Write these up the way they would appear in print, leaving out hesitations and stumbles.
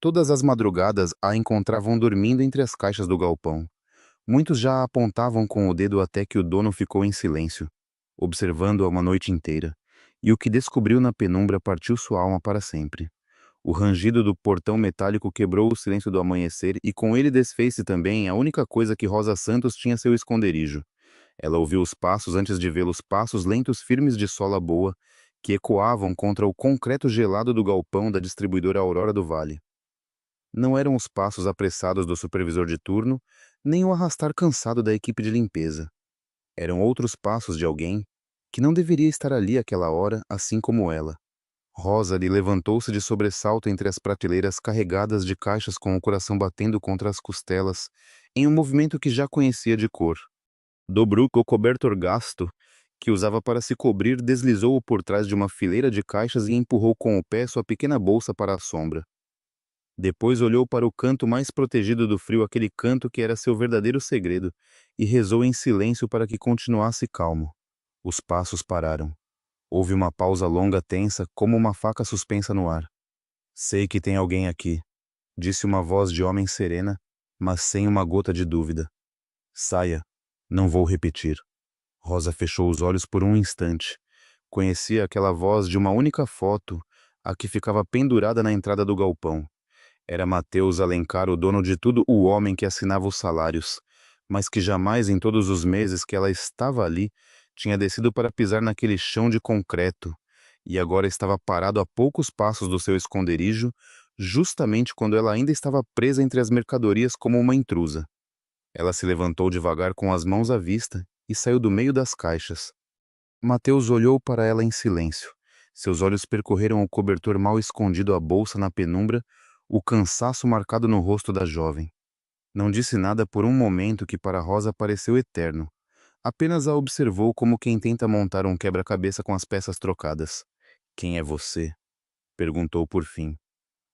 Todas as madrugadas a encontravam dormindo entre as caixas do galpão. Muitos já a apontavam com o dedo até que o dono ficou em silêncio, observando-a uma noite inteira, e o que descobriu na penumbra partiu sua alma para sempre. O rangido do portão metálico quebrou o silêncio do amanhecer e com ele desfez-se também a única coisa que Rosa Santos tinha seu esconderijo. Ela ouviu os passos antes de vê-los, passos lentos firmes de sola boa, que ecoavam contra o concreto gelado do galpão da distribuidora Aurora do Vale. Não eram os passos apressados do supervisor de turno, nem o arrastar cansado da equipe de limpeza. Eram outros passos de alguém que não deveria estar ali àquela hora, assim como ela. Rosalie levantou-se de sobressalto entre as prateleiras carregadas de caixas com o coração batendo contra as costelas, em um movimento que já conhecia de cor. Dobrou o cobertor gasto que usava para se cobrir, deslizou-o por trás de uma fileira de caixas e empurrou com o pé sua pequena bolsa para a sombra. Depois olhou para o canto mais protegido do frio, aquele canto que era seu verdadeiro segredo, e rezou em silêncio para que continuasse calmo. Os passos pararam. Houve uma pausa longa, tensa, como uma faca suspensa no ar. "Sei que tem alguém aqui", disse uma voz de homem serena, mas sem uma gota de dúvida. "Saia. Não vou repetir." Rosa fechou os olhos por um instante. Conhecia aquela voz de uma única foto, a que ficava pendurada na entrada do galpão. Era Mateus Alencar, o dono de tudo, o homem que assinava os salários, mas que jamais em todos os meses que ela estava ali tinha descido para pisar naquele chão de concreto, e agora estava parado a poucos passos do seu esconderijo, justamente quando ela ainda estava presa entre as mercadorias como uma intrusa. Ela se levantou devagar com as mãos à vista e saiu do meio das caixas. Mateus olhou para ela em silêncio. Seus olhos percorreram o cobertor mal escondido, a bolsa na penumbra, o cansaço marcado no rosto da jovem. Não disse nada por um momento que para Rosa pareceu eterno. Apenas a observou como quem tenta montar um quebra-cabeça com as peças trocadas. "Quem é você?" perguntou por fim.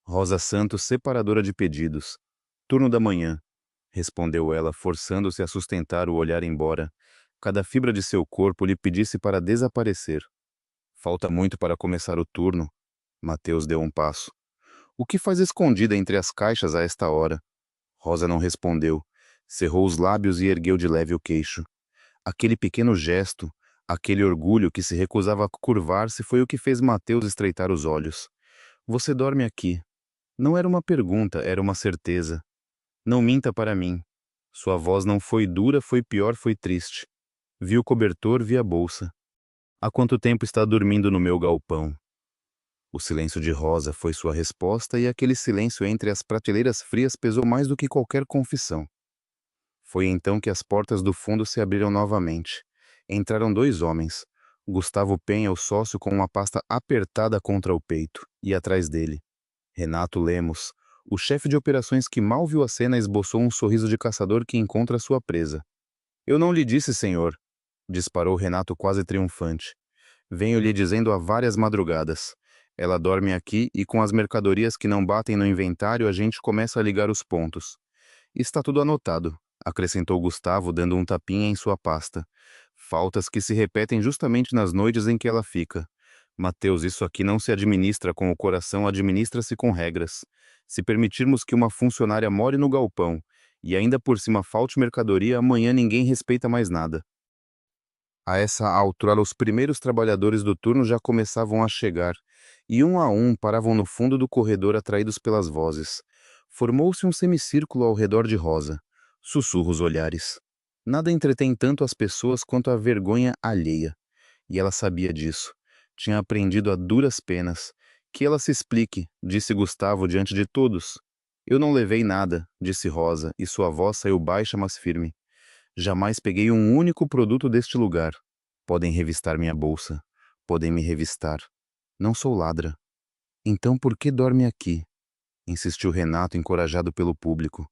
"Rosa Santos, separadora de pedidos. Turno da manhã", respondeu ela, forçando-se a sustentar o olhar embora cada fibra de seu corpo lhe pedisse para desaparecer. "Falta muito para começar o turno." Mateus deu um passo. "O que faz escondida entre as caixas a esta hora?" Rosa não respondeu. Cerrou os lábios e ergueu de leve o queixo. Aquele pequeno gesto, aquele orgulho que se recusava a curvar-se foi o que fez Mateus estreitar os olhos. "Você dorme aqui." Não era uma pergunta, era uma certeza. "Não minta para mim." Sua voz não foi dura, foi pior, foi triste. Vi o cobertor, vi a bolsa. "Há quanto tempo está dormindo no meu galpão?" O silêncio de Rosa foi sua resposta, e aquele silêncio entre as prateleiras frias pesou mais do que qualquer confissão. Foi então que as portas do fundo se abriram novamente. Entraram dois homens. Gustavo Penha, o sócio, com uma pasta apertada contra o peito, e atrás dele, Renato Lemos, o chefe de operações, que mal viu a cena, esboçou um sorriso de caçador que encontra sua presa. "Eu não lhe disse, senhor", disparou Renato quase triunfante. "Venho lhe dizendo há várias madrugadas. Ela dorme aqui e com as mercadorias que não batem no inventário a gente começa a ligar os pontos. Está tudo anotado", acrescentou Gustavo, dando um tapinha em sua pasta. "Faltas que se repetem justamente nas noites em que ela fica. Mateus, isso aqui não se administra com o coração, administra-se com regras. Se permitirmos que uma funcionária more no galpão e ainda por cima falte mercadoria, amanhã ninguém respeita mais nada." A essa altura, os primeiros trabalhadores do turno já começavam a chegar, e um a um paravam no fundo do corredor, atraídos pelas vozes. Formou-se um semicírculo ao redor de Rosa. Sussurros, olhares. Nada entretém tanto as pessoas quanto a vergonha alheia. E ela sabia disso. Tinha aprendido a duras penas. "Que ela se explique", disse Gustavo diante de todos. "Eu não levei nada", disse Rosa, e sua voz saiu baixa, mas firme. "Jamais peguei um único produto deste lugar. Podem revistar minha bolsa. Podem me revistar. Não sou ladra." "Então por que dorme aqui?" insistiu Renato, encorajado pelo público.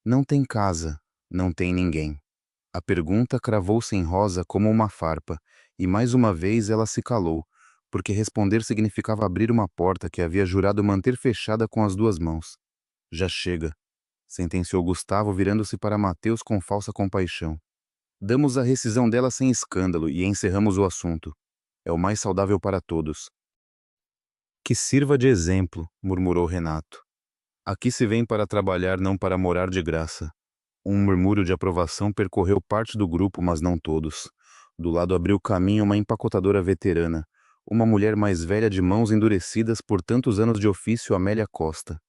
"Não tem casa. Não tem ninguém." A pergunta cravou-se em Rosa como uma farpa, e mais uma vez ela se calou, porque responder significava abrir uma porta que havia jurado manter fechada com as duas mãos. "Já chega", sentenciou Gustavo, virando-se para Mateus com falsa compaixão. "Damos a rescisão dela sem escândalo e encerramos o assunto. É o mais saudável para todos." "Que sirva de exemplo", murmurou Renato. Aqui se vem para trabalhar, não para morar de graça. Um murmúrio de aprovação percorreu parte do grupo, mas não todos. Do lado abriu caminho uma empacotadora veterana, uma mulher mais velha de mãos endurecidas por tantos anos de ofício, Amélia Costa.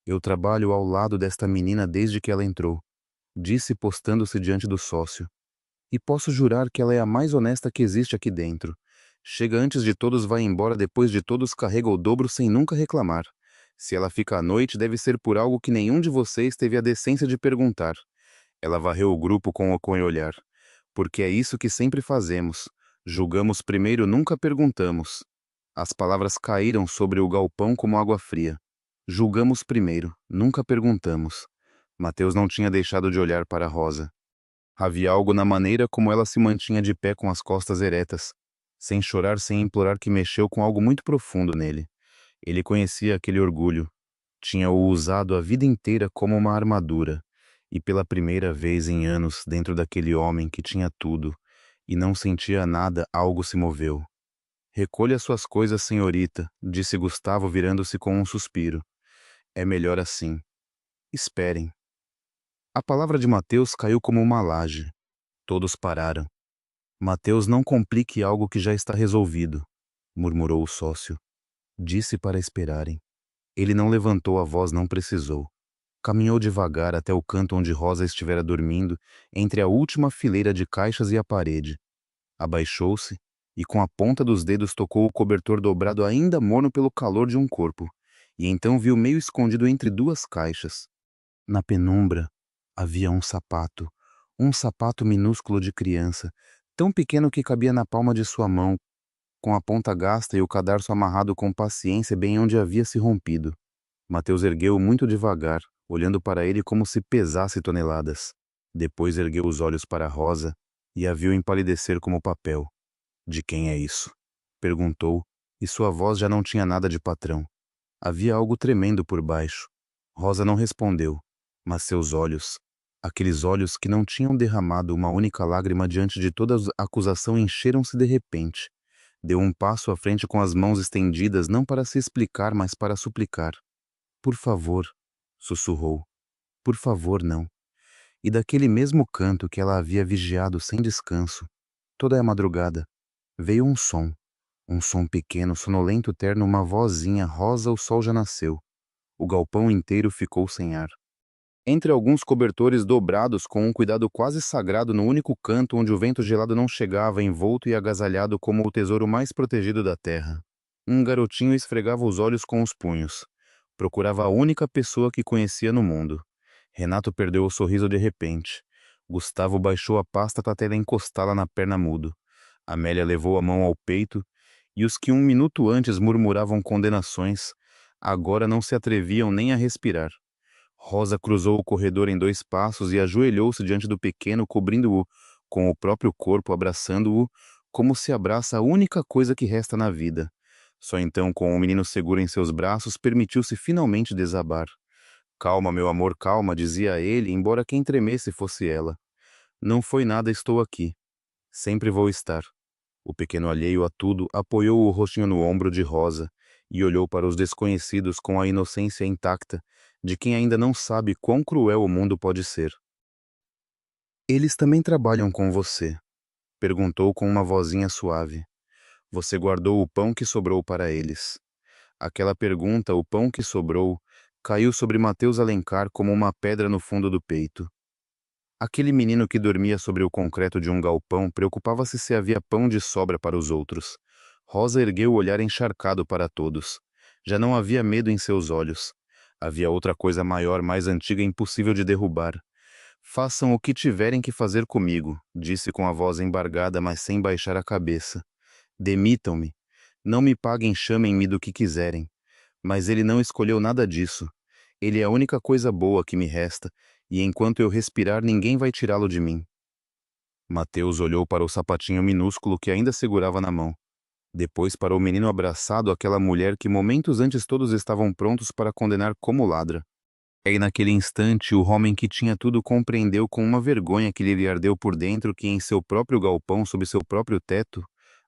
Eu trabalho ao lado desta menina desde que ela entrou, disse postando-se diante do sócio. E posso jurar que ela é a mais honesta que existe aqui dentro. Chega antes de todos, vai embora depois de todos, carrega o dobro sem nunca reclamar. Se ela fica à noite, deve ser por algo que nenhum de vocês teve a decência de perguntar. Ela varreu o grupo com o olhar. Porque é isso que sempre fazemos. Julgamos primeiro, nunca perguntamos. As palavras caíram sobre o galpão como água fria. Julgamos primeiro, nunca perguntamos. Mateus não tinha deixado de olhar para Rosa. Havia algo na maneira como ela se mantinha de pé com as costas eretas, sem chorar, sem implorar, que mexeu com algo muito profundo nele. Ele conhecia aquele orgulho. Tinha-o usado a vida inteira como uma armadura. E pela primeira vez em anos, dentro daquele homem que tinha tudo e não sentia nada, algo se moveu. Recolha suas coisas, senhorita, disse Gustavo, virando-se com um suspiro. É melhor assim. Esperem. A palavra de Mateus caiu como uma laje. Todos pararam. Mateus, não complique algo que já está resolvido, murmurou o sócio. Disse para esperarem. Ele não levantou a voz, não precisou. Caminhou devagar até o canto onde Rosa estivera dormindo, entre a última fileira de caixas e a parede. Abaixou-se e com a ponta dos dedos tocou o cobertor dobrado ainda morno pelo calor de um corpo, e então viu meio escondido entre duas caixas. Na penumbra havia um sapato minúsculo de criança, tão pequeno que cabia na palma de sua mão, com a ponta gasta e o cadarço amarrado com paciência bem onde havia se rompido. Mateus ergueu muito devagar, olhando para ele como se pesasse toneladas. Depois ergueu os olhos para Rosa e a viu empalidecer como papel. De quem é isso? Perguntou, e sua voz já não tinha nada de patrão. Havia algo tremendo por baixo. Rosa não respondeu, mas seus olhos, aqueles olhos que não tinham derramado uma única lágrima diante de toda a acusação, encheram-se de repente. Deu um passo à frente com as mãos estendidas, não para se explicar, mas para suplicar. Por favor, sussurrou. Por favor, não. E daquele mesmo canto que ela havia vigiado sem descanso, toda a madrugada, veio um som pequeno, sonolento, terno, uma vozinha. Rosa, o sol já nasceu. O galpão inteiro ficou sem ar. Entre alguns cobertores dobrados com um cuidado quase sagrado no único canto onde o vento gelado não chegava, envolto e agasalhado como o tesouro mais protegido da terra, um garotinho esfregava os olhos com os punhos. Procurava a única pessoa que conhecia no mundo. Renato perdeu o sorriso de repente. Gustavo baixou a pasta até ela encostá-la na perna mudo. Amélia levou a mão ao peito, e os que um minuto antes murmuravam condenações, agora não se atreviam nem a respirar. Rosa cruzou o corredor em 2 passos e ajoelhou-se diante do pequeno, cobrindo-o com o próprio corpo, abraçando-o como se abraça a única coisa que resta na vida. Só então, com o menino seguro em seus braços, permitiu-se finalmente desabar. Calma, meu amor, calma, dizia ele, embora quem tremesse fosse ela. Não foi nada, estou aqui. Sempre vou estar. O pequeno, alheio a tudo, apoiou o rostinho no ombro de Rosa e olhou para os desconhecidos com a inocência intacta de quem ainda não sabe quão cruel o mundo pode ser. Eles também trabalham com você? Perguntou com uma vozinha suave. Você guardou o pão que sobrou para eles. Aquela pergunta, o pão que sobrou, caiu sobre Mateus Alencar como uma pedra no fundo do peito. Aquele menino que dormia sobre o concreto de um galpão preocupava-se se havia pão de sobra para os outros. Rosa ergueu o olhar encharcado para todos. Já não havia medo em seus olhos. Havia outra coisa maior, mais antiga e impossível de derrubar. Façam o que tiverem que fazer comigo, disse com a voz embargada, mas sem baixar a cabeça. Demitam-me. Não me paguem, chamem-me do que quiserem. Mas ele não escolheu nada disso. Ele é a única coisa boa que me resta, e enquanto eu respirar, ninguém vai tirá-lo de mim. Mateus olhou para o sapatinho minúsculo que ainda segurava na mão. Depois para o menino abraçado àquela mulher que momentos antes todos estavam prontos para condenar como ladra. E naquele instante o homem que tinha tudo compreendeu com uma vergonha que lhe ardeu por dentro que em seu próprio galpão, sob seu próprio teto,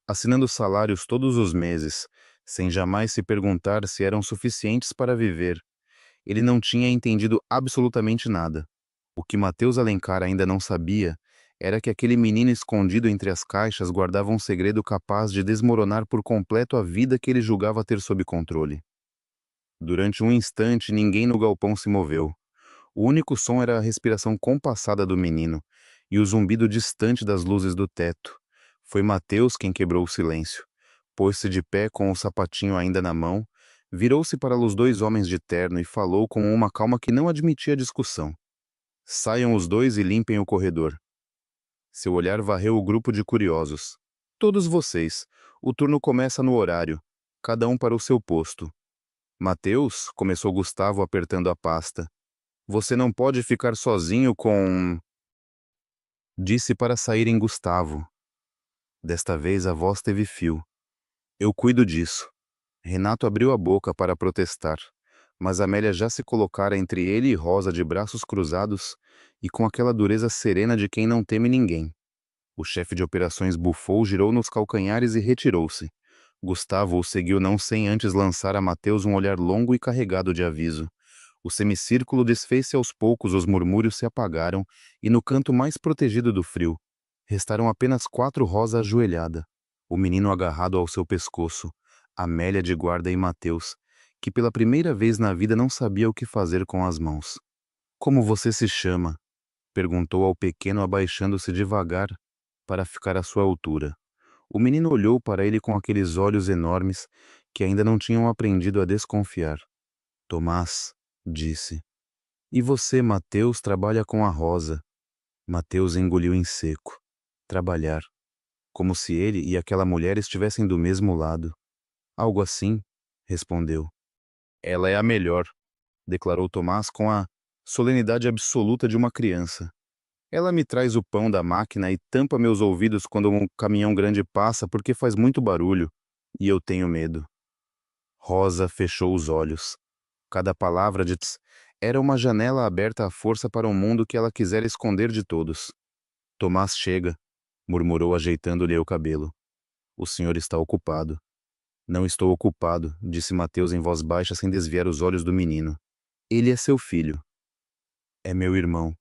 assinando salários todos os meses, sem jamais se perguntar se eram suficientes para viver, Ele não tinha entendido absolutamente nada. O que Mateus Alencar ainda não sabia era que aquele menino escondido entre as caixas guardava um segredo capaz de desmoronar por completo a vida que ele julgava ter sob controle. Durante um instante, ninguém no galpão se moveu. O único som era a respiração compassada do menino e o zumbido distante das luzes do teto. Foi Mateus quem quebrou o silêncio. Pôs-se de pé com o sapatinho ainda na mão, virou-se para os dois homens de terno e falou com uma calma que não admitia discussão. Saiam os dois e limpem o corredor. Seu olhar varreu o grupo de curiosos. Todos vocês. O turno começa no horário. Cada um para o seu posto. Mateus, começou Gustavo apertando a pasta. Você não pode ficar sozinho com... Disse para saírem Gustavo. Desta vez a voz teve fio. Eu cuido disso. Renato abriu a boca para protestar, mas Amélia já se colocara entre ele e Rosa de braços cruzados e com aquela dureza serena de quem não teme ninguém. O chefe de operações bufou, girou nos calcanhares e retirou-se. Gustavo o seguiu não sem antes lançar a Mateus um olhar longo e carregado de aviso. O semicírculo desfez-se aos poucos, os murmúrios se apagaram, e no canto mais protegido do frio, restaram apenas 4 Rosa ajoelhada, o menino agarrado ao seu pescoço, Amélia de guarda e Mateus, que pela primeira vez na vida não sabia o que fazer com as mãos. Como você se chama? Perguntou ao pequeno abaixando-se devagar para ficar à sua altura. O menino olhou para ele com aqueles olhos enormes que ainda não tinham aprendido a desconfiar. Tomás, disse. E você, Mateus, trabalha com a Rosa. Mateus engoliu em seco. Trabalhar. Como se ele e aquela mulher estivessem do mesmo lado. Algo assim, respondeu. Ela é a melhor, declarou Tomás com a solenidade absoluta de uma criança. Ela me traz o pão da máquina e tampa meus ouvidos quando um caminhão grande passa porque faz muito barulho, e eu tenho medo. Rosa fechou os olhos. Cada palavra de tss era uma janela aberta à força para um mundo que ela quisera esconder de todos. Tomás chega, murmurou ajeitando-lhe o cabelo. O senhor está ocupado. Não estou ocupado, disse Mateus em voz baixa sem desviar os olhos do menino. Ele é seu filho. É meu irmão.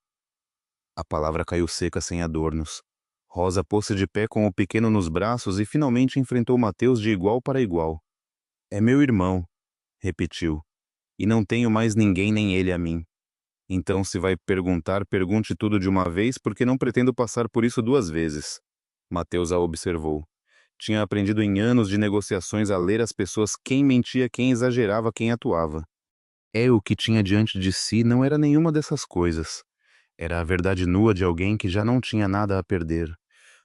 A palavra caiu seca sem adornos. Rosa pôs-se de pé com o pequeno nos braços e finalmente enfrentou Mateus de igual para igual. É meu irmão, repetiu. E não tenho mais ninguém nem ele a mim. Então, se vai perguntar, pergunte tudo de uma vez, porque não pretendo passar por isso 2 vezes. Mateus a observou. Tinha aprendido em anos de negociações a ler as pessoas quem mentia, quem exagerava, quem atuava. O que tinha diante de si não era nenhuma dessas coisas. Era a verdade nua de alguém que já não tinha nada a perder.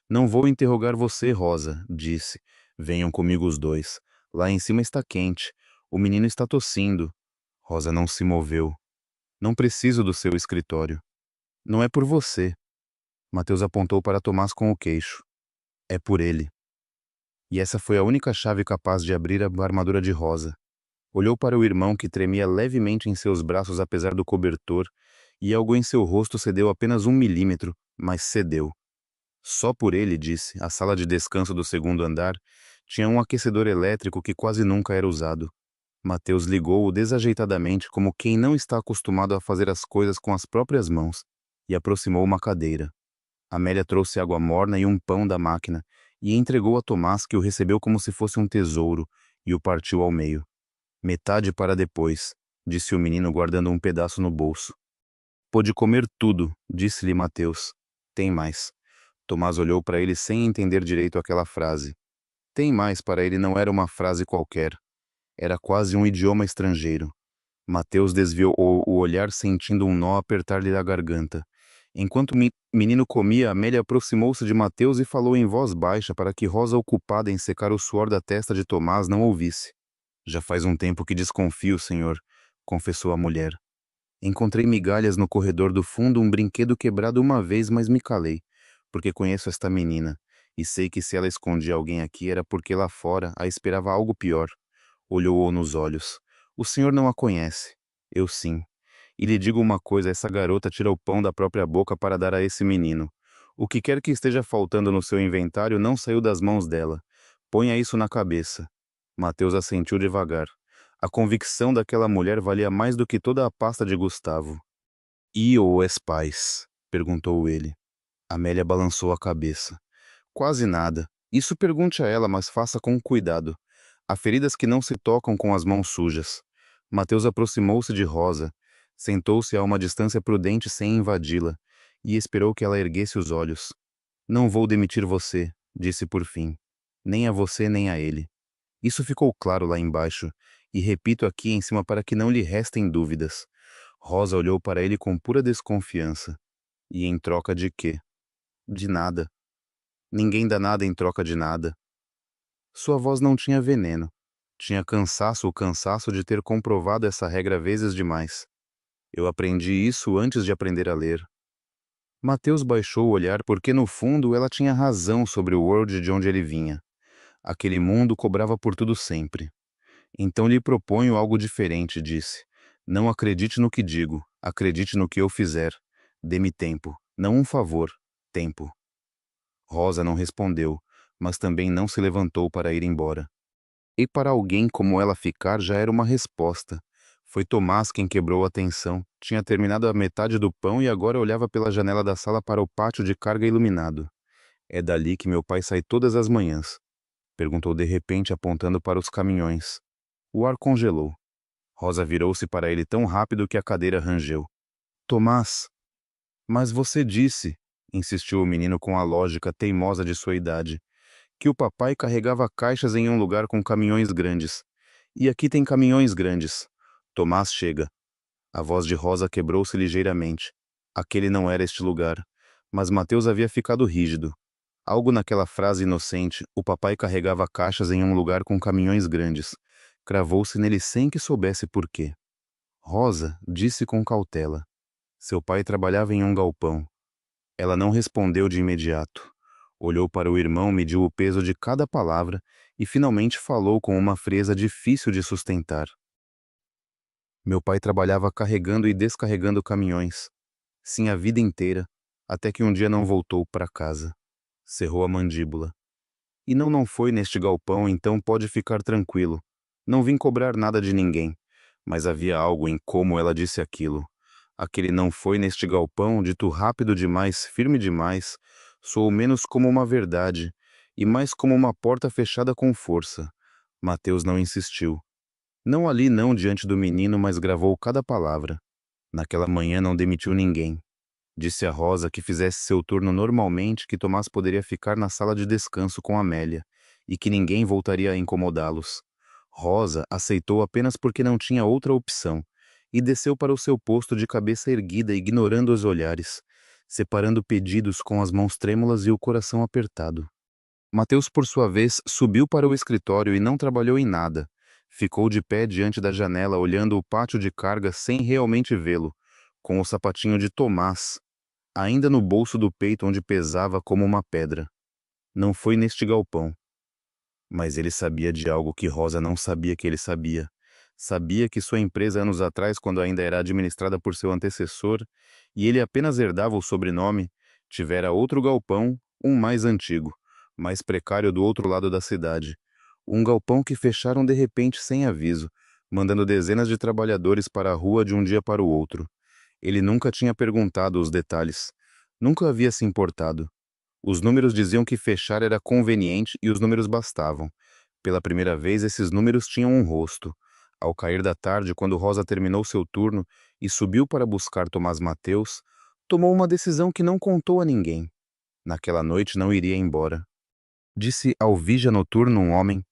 Não vou interrogar você, Rosa, disse. Venham comigo os dois. Lá em cima está quente. O menino está tossindo. Rosa não se moveu. Não preciso do seu escritório. Não é por você. Mateus apontou para Tomás com o queixo. É por ele. E essa foi a única chave capaz de abrir a armadura de Rosa. Olhou para o irmão que tremia levemente em seus braços apesar do cobertor, e algo em seu rosto cedeu apenas 1 milímetro, mas cedeu. Só por ele, disse, a sala de descanso do 2º andar tinha um aquecedor elétrico que quase nunca era usado. Mateus ligou-o desajeitadamente como quem não está acostumado a fazer as coisas com as próprias mãos, e aproximou uma cadeira. Amélia trouxe água morna e um pão da máquina, e entregou a Tomás, que o recebeu como se fosse um tesouro, e o partiu ao meio. Metade para depois, disse o menino guardando um pedaço no bolso. Pôde comer tudo, disse-lhe Mateus. Tem mais. Tomás olhou para ele sem entender direito aquela frase. Tem mais para ele não era uma frase qualquer. Era quase um idioma estrangeiro. Mateus desviou o olhar sentindo um nó apertar-lhe a garganta. Enquanto o menino comia, Amélia aproximou-se de Mateus e falou em voz baixa para que Rosa, ocupada em secar o suor da testa de Tomás, não ouvisse. Já faz um tempo que desconfio, senhor, confessou a mulher. Encontrei migalhas no corredor do fundo, um brinquedo quebrado uma vez, mas me calei, porque conheço esta menina, e sei que se ela escondia alguém aqui era porque lá fora a esperava algo pior. Olhou-o nos olhos. O senhor não a conhece. Eu sim. E lhe digo uma coisa, essa garota tira o pão da própria boca para dar a esse menino. O que quer que esteja faltando no seu inventário não saiu das mãos dela. Ponha isso na cabeça. Mateus assentiu devagar. A convicção daquela mulher valia mais do que toda a pasta de Gustavo. "E ou és pais?" perguntou ele. Amélia balançou a cabeça. "Quase nada. Isso pergunte a ela, mas faça com cuidado. Há feridas que não se tocam com as mãos sujas." Mateus aproximou-se de Rosa, sentou-se a uma distância prudente sem invadi-la, e esperou que ela erguesse os olhos. "Não vou demitir você", disse por fim. "Nem a você nem a ele. Isso ficou claro lá embaixo, e repito aqui em cima para que não lhe restem dúvidas." Rosa olhou para ele com pura desconfiança. "E em troca de quê?" "De nada. Ninguém dá nada em troca de nada." Sua voz não tinha veneno. Tinha cansaço, o cansaço de ter comprovado essa regra vezes demais. "Eu aprendi isso antes de aprender a ler." Mateus baixou o olhar porque, no fundo, ela tinha razão sobre o world de onde ele vinha. Aquele mundo cobrava por tudo sempre. "Então lhe proponho algo diferente", disse. "Não acredite no que digo, acredite no que eu fizer. Dê-me tempo, não um favor, tempo." Rosa não respondeu, mas também não se levantou para ir embora. E para alguém como ela ficar já era uma resposta. Foi Tomás quem quebrou a tensão. Tinha terminado a metade do pão e agora olhava pela janela da sala para o pátio de carga iluminado. "É dali que meu pai sai todas as manhãs?" perguntou de repente, apontando para os caminhões. O ar congelou. Rosa virou-se para ele tão rápido que a cadeira rangeu. "Tomás." "Mas você disse", insistiu o menino com a lógica teimosa de sua idade, "que o papai carregava caixas em um lugar com caminhões grandes. E aqui tem caminhões grandes. Tomás chega." A voz de Rosa quebrou-se ligeiramente. Aquele não era este lugar. Mas Mateus havia ficado rígido. Algo naquela frase inocente, "o papai carregava caixas em um lugar com caminhões grandes", cravou-se nele sem que soubesse por quê. Rosa disse com cautela: "Seu pai trabalhava em um galpão." Ela não respondeu de imediato. Olhou para o irmão, mediu o peso de cada palavra e finalmente falou com uma frieza difícil de sustentar. "Meu pai trabalhava carregando e descarregando caminhões. Sim, a vida inteira, até que um dia não voltou para casa." Cerrou a mandíbula. "E não foi neste galpão, então pode ficar tranquilo. Não vim cobrar nada de ninguém." Mas havia algo em como ela disse aquilo. Aquele "não foi neste galpão", dito rápido demais, firme demais, soou menos como uma verdade, e mais como uma porta fechada com força. Mateus não insistiu. Não ali não diante do menino, mas gravou cada palavra. Naquela manhã não demitiu ninguém. Disse a Rosa que fizesse seu turno normalmente, que Tomás poderia ficar na sala de descanso com Amélia, e que ninguém voltaria a incomodá-los. Rosa aceitou apenas porque não tinha outra opção, e desceu para o seu posto de cabeça erguida, ignorando os olhares, separando pedidos com as mãos trêmulas e o coração apertado. Mateus, por sua vez, subiu para o escritório e não trabalhou em nada. Ficou de pé diante da janela, olhando o pátio de carga sem realmente vê-lo, com o sapatinho de Tomás ainda no bolso do peito onde pesava como uma pedra. Não foi neste galpão. Mas ele sabia de algo que Rosa não sabia que ele sabia. Sabia que sua empresa anos atrás, quando ainda era administrada por seu antecessor, e ele apenas herdava o sobrenome, tivera outro galpão, um mais antigo, mais precário do outro lado da cidade. Um galpão que fecharam de repente sem aviso, mandando dezenas de trabalhadores para a rua de um dia para o outro. Ele nunca tinha perguntado os detalhes. Nunca havia se importado. Os números diziam que fechar era conveniente e os números bastavam. Pela primeira vez, esses números tinham um rosto. Ao cair da tarde, quando Rosa terminou seu turno e subiu para buscar Tomás Mateus, tomou uma decisão que não contou a ninguém. Naquela noite não iria embora. Disse ao vigia noturno, um homem,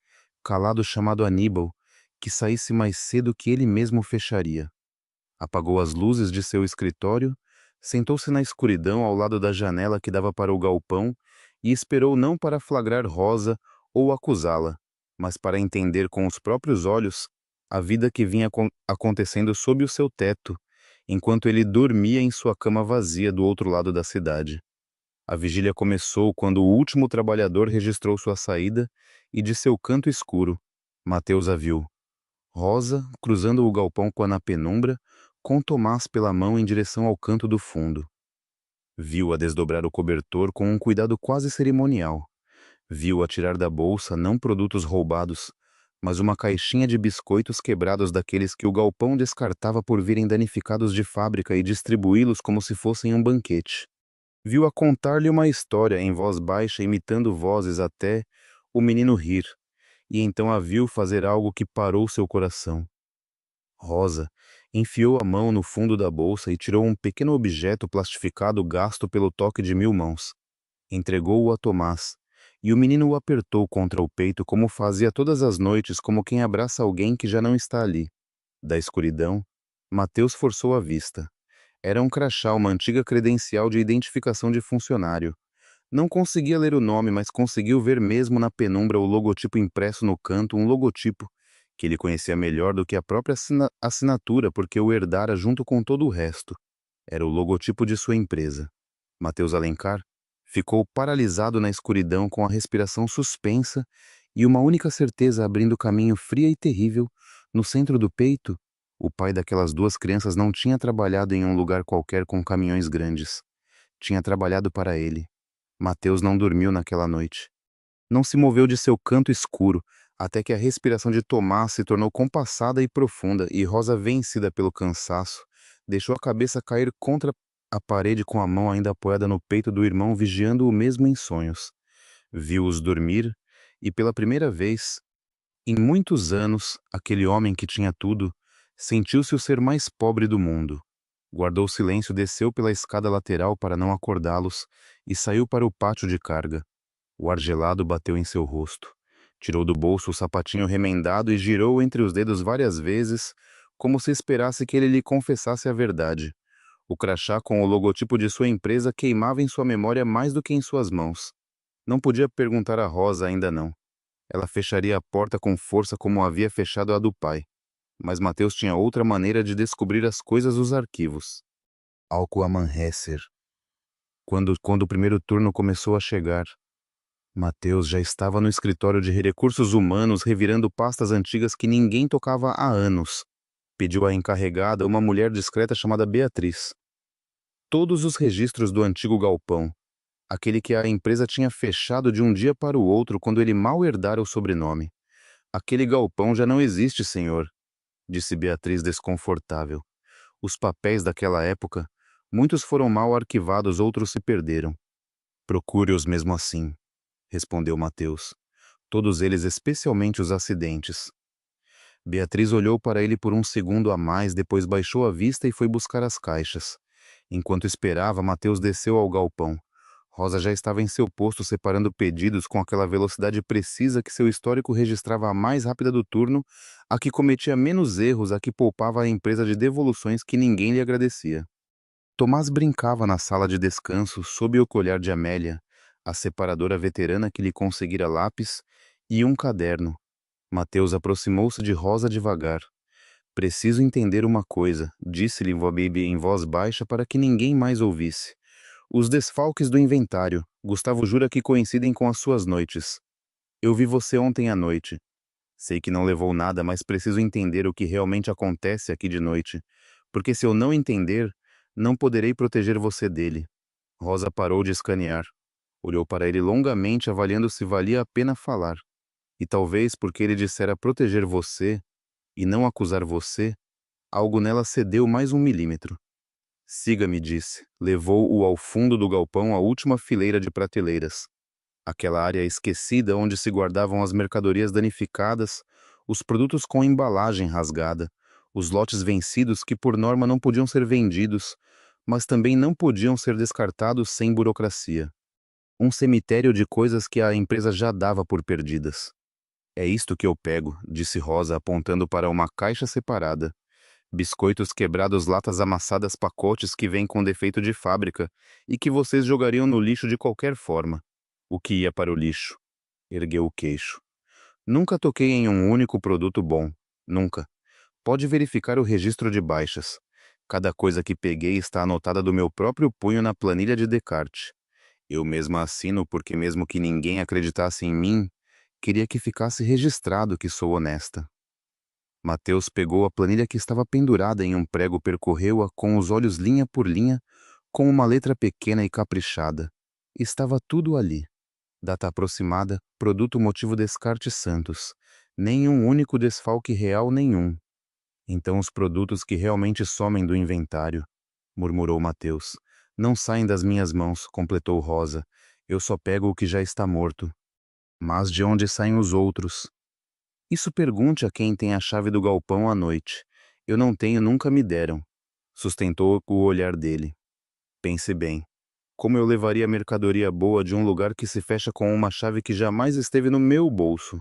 calado, chamado Aníbal, que saísse mais cedo, que ele mesmo fecharia. Apagou as luzes de seu escritório, sentou-se na escuridão ao lado da janela que dava para o galpão e esperou não para flagrar Rosa ou acusá-la, mas para entender com os próprios olhos a vida que vinha acontecendo sob o seu teto, enquanto ele dormia em sua cama vazia do outro lado da cidade. A vigília começou quando o último trabalhador registrou sua saída e de seu canto escuro, Mateus a viu. Rosa, cruzando o galpão na penumbra, com Tomás pela mão em direção ao canto do fundo. Viu-a desdobrar o cobertor com um cuidado quase cerimonial. Viu-a tirar da bolsa não produtos roubados, mas uma caixinha de biscoitos quebrados daqueles que o galpão descartava por virem danificados de fábrica e distribuí-los como se fossem um banquete. Viu-a contar-lhe uma história em voz baixa, imitando vozes até o menino rir, e então a viu fazer algo que parou seu coração. Rosa enfiou a mão no fundo da bolsa e tirou um pequeno objeto plastificado gasto pelo toque de 1000 mãos. Entregou-o a Tomás, e o menino o apertou contra o peito como fazia todas as noites, como quem abraça alguém que já não está ali. Da escuridão, Mateus forçou a vista. Era um crachá, uma antiga credencial de identificação de funcionário. Não conseguia ler o nome, mas conseguiu ver mesmo na penumbra o logotipo impresso no canto, um logotipo que ele conhecia melhor do que a própria assinatura, porque o herdara junto com todo o resto. Era o logotipo de sua empresa. Mateus Alencar ficou paralisado na escuridão, com a respiração suspensa e uma única certeza abrindo caminho fria e terrível. No centro do peito, o pai daquelas duas crianças não tinha trabalhado em um lugar qualquer com caminhões grandes. Tinha trabalhado para ele. Mateus não dormiu naquela noite. Não se moveu de seu canto escuro, até que a respiração de Tomás se tornou compassada e profunda, e Rosa, vencida pelo cansaço, deixou a cabeça cair contra a parede com a mão ainda apoiada no peito do irmão, vigiando-o mesmo em sonhos. Viu-os dormir, e pela primeira vez, em muitos anos, aquele homem que tinha tudo, sentiu-se o ser mais pobre do mundo. Guardou silêncio, desceu pela escada lateral para não acordá-los e saiu para o pátio de carga. O ar gelado bateu em seu rosto. Tirou do bolso o sapatinho remendado e girou entre os dedos várias vezes, como se esperasse que ele lhe confessasse a verdade. O crachá com o logotipo de sua empresa queimava em sua memória mais do que em suas mãos. Não podia perguntar a Rosa, ainda não. Ela fecharia a porta com força como havia fechado a do pai. Mas Mateus tinha outra maneira de descobrir as coisas dos arquivos. Ao amanhecer. Quando o primeiro turno começou a chegar, Mateus já estava no escritório de recursos humanos revirando pastas antigas que ninguém tocava há anos. Pediu à encarregada, uma mulher discreta chamada Beatriz, todos os registros do antigo galpão, aquele que a empresa tinha fechado de um dia para o outro quando ele mal herdara o sobrenome. Aquele galpão já não existe, senhor, disse Beatriz desconfortável. Os papéis daquela época, muitos foram mal arquivados, outros se perderam. Procure-os mesmo assim, respondeu Mateus. Todos eles, especialmente os acidentes. Beatriz olhou para ele por um segundo a mais, depois baixou a vista e foi buscar as caixas. Enquanto esperava, Mateus desceu ao galpão. Rosa já estava em seu posto separando pedidos com aquela velocidade precisa que seu histórico registrava, a mais rápida do turno, a que cometia menos erros, a que poupava a empresa de devoluções que ninguém lhe agradecia. Tomás brincava na sala de descanso, sob o olhar de Amélia, a separadora veterana que lhe conseguira lápis e um caderno. Mateus aproximou-se de Rosa devagar. Preciso entender uma coisa, disse-lhe em voz baixa para que ninguém mais ouvisse. Os desfalques do inventário, Gustavo jura que coincidem com as suas noites. Eu vi você ontem à noite. Sei que não levou nada, mas preciso entender o que realmente acontece aqui de noite, porque se eu não entender, não poderei proteger você dele. Rosa parou de escanear. Olhou para ele longamente, avaliando se valia a pena falar. E talvez porque ele dissera proteger você e não acusar você, algo nela cedeu mais 1 milímetro. Siga-me, disse. Levou-o ao fundo do galpão, à última fileira de prateleiras. Aquela área esquecida onde se guardavam as mercadorias danificadas, os produtos com embalagem rasgada, os lotes vencidos que por norma não podiam ser vendidos, mas também não podiam ser descartados sem burocracia. Um cemitério de coisas que a empresa já dava por perdidas. É isto que eu pego, disse Rosa, apontando para uma caixa separada. Biscoitos quebrados, latas amassadas, pacotes que vêm com defeito de fábrica e que vocês jogariam no lixo de qualquer forma. O que ia para o lixo? Ergueu o queixo. Nunca toquei em um único produto bom. Nunca. Pode verificar o registro de baixas. Cada coisa que peguei está anotada do meu próprio punho na planilha de Descartes. Eu mesma assino porque, mesmo que ninguém acreditasse em mim, queria que ficasse registrado que sou honesta. Mateus pegou a planilha que estava pendurada em um prego, percorreu-a com os olhos linha por linha, com uma letra pequena e caprichada. Estava tudo ali. Data aproximada, produto motivo Descartes Santos, Nenhum único desfalque real nenhum. Então os produtos que realmente somem do inventário, murmurou Mateus. Não saem das minhas mãos, completou Rosa. Eu só pego o que já está morto. Mas de onde saem os outros? Isso pergunte a quem tem a chave do galpão à noite. Eu não tenho, nunca me deram. Sustentou o olhar dele. Pense bem. Como eu levaria mercadoria boa de um lugar que se fecha com uma chave que jamais esteve no meu bolso?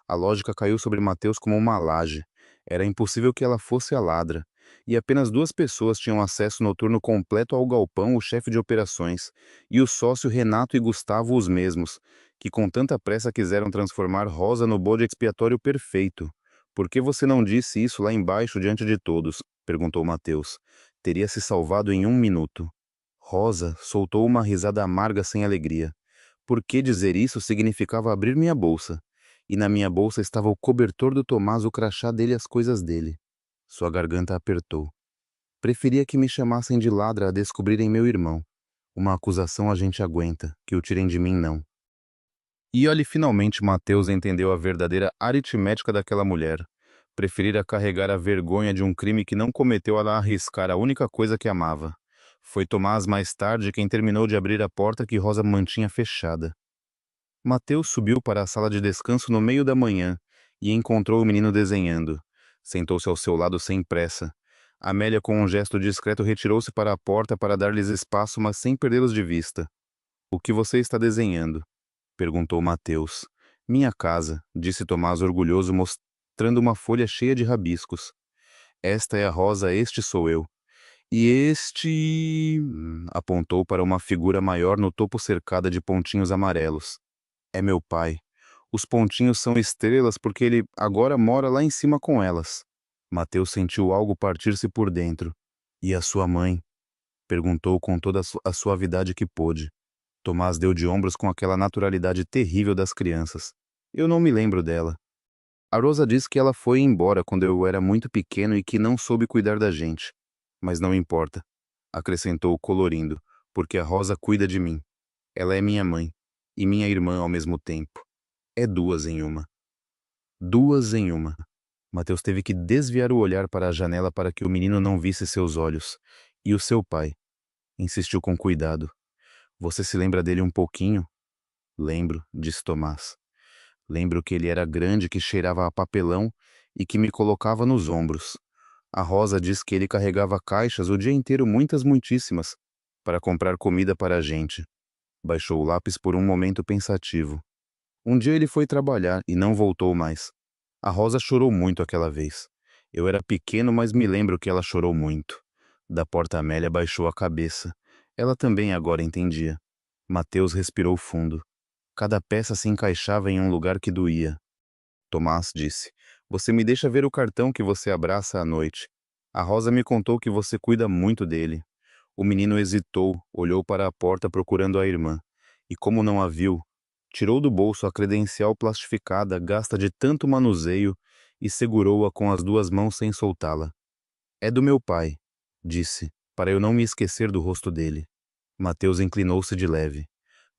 A lógica caiu sobre Mateus como uma laje. Era impossível que ela fosse a ladra. E apenas duas pessoas tinham acesso noturno completo ao galpão, o chefe de operações, e o sócio Renato e Gustavo os mesmos, que com tanta pressa quiseram transformar Rosa no bode expiatório perfeito. Por que você não disse isso lá embaixo diante de todos? Perguntou Mateus. Teria se salvado em 1 minuto. Rosa soltou uma risada amarga sem alegria. Por que dizer isso significava abrir minha bolsa. E na minha bolsa estava o cobertor do Tomás, o crachá dele e as coisas dele. Sua garganta apertou. Preferia que me chamassem de ladra a descobrirem meu irmão. Uma acusação a gente aguenta, que o tirem de mim não. E olhe, finalmente Mateus entendeu a verdadeira aritmética daquela mulher. Preferira carregar a vergonha de um crime que não cometeu a arriscar a única coisa que amava. Foi Tomás mais tarde quem terminou de abrir a porta que Rosa mantinha fechada. Mateus subiu para a sala de descanso no meio da manhã e encontrou o menino desenhando. Sentou-se ao seu lado sem pressa. Amélia, com um gesto discreto, retirou-se para a porta para dar-lhes espaço, mas sem perdê-los de vista. "O que você está desenhando?" perguntou Mateus. "Minha casa", disse Tomás orgulhoso, mostrando uma folha cheia de rabiscos. "Esta é a Rosa, este sou eu. E este..." apontou para uma figura maior no topo cercada de pontinhos amarelos. "É meu pai. Os pontinhos são estrelas porque ele agora mora lá em cima com elas." Mateus sentiu algo partir-se por dentro. "E a sua mãe?" perguntou com toda a suavidade que pôde. Tomás deu de ombros com aquela naturalidade terrível das crianças. "Eu não me lembro dela. A Rosa disse que ela foi embora quando eu era muito pequeno e que não soube cuidar da gente. Mas não importa", acrescentou colorindo, "porque a Rosa cuida de mim. Ela é minha mãe e minha irmã ao mesmo tempo. É duas em uma." Duas em uma. Mateus teve que desviar o olhar para a janela para que o menino não visse seus olhos. "E o seu pai?" insistiu com cuidado. "Você se lembra dele um pouquinho?" "Lembro", disse Tomás. "Lembro que ele era grande, que cheirava a papelão e que me colocava nos ombros. A Rosa diz que ele carregava caixas o dia inteiro, muitíssimas, para comprar comida para a gente." Baixou o lápis por um momento pensativo. "Um dia ele foi trabalhar e não voltou mais. A Rosa chorou muito aquela vez. Eu era pequeno, mas me lembro que ela chorou muito." Da porta Amélia baixou a cabeça. Ela também agora entendia. Mateus respirou fundo. Cada peça se encaixava em um lugar que doía. Tomás disse: "Você me deixa ver o cartão que você abraça à noite. A Rosa me contou que você cuida muito dele." O menino hesitou, olhou para a porta procurando a irmã. E como não a viu, tirou do bolso a credencial plastificada, gasta de tanto manuseio, e segurou-a com as duas mãos sem soltá-la. "É do meu pai", disse, para eu não me esquecer do rosto dele. Mateus inclinou-se de leve.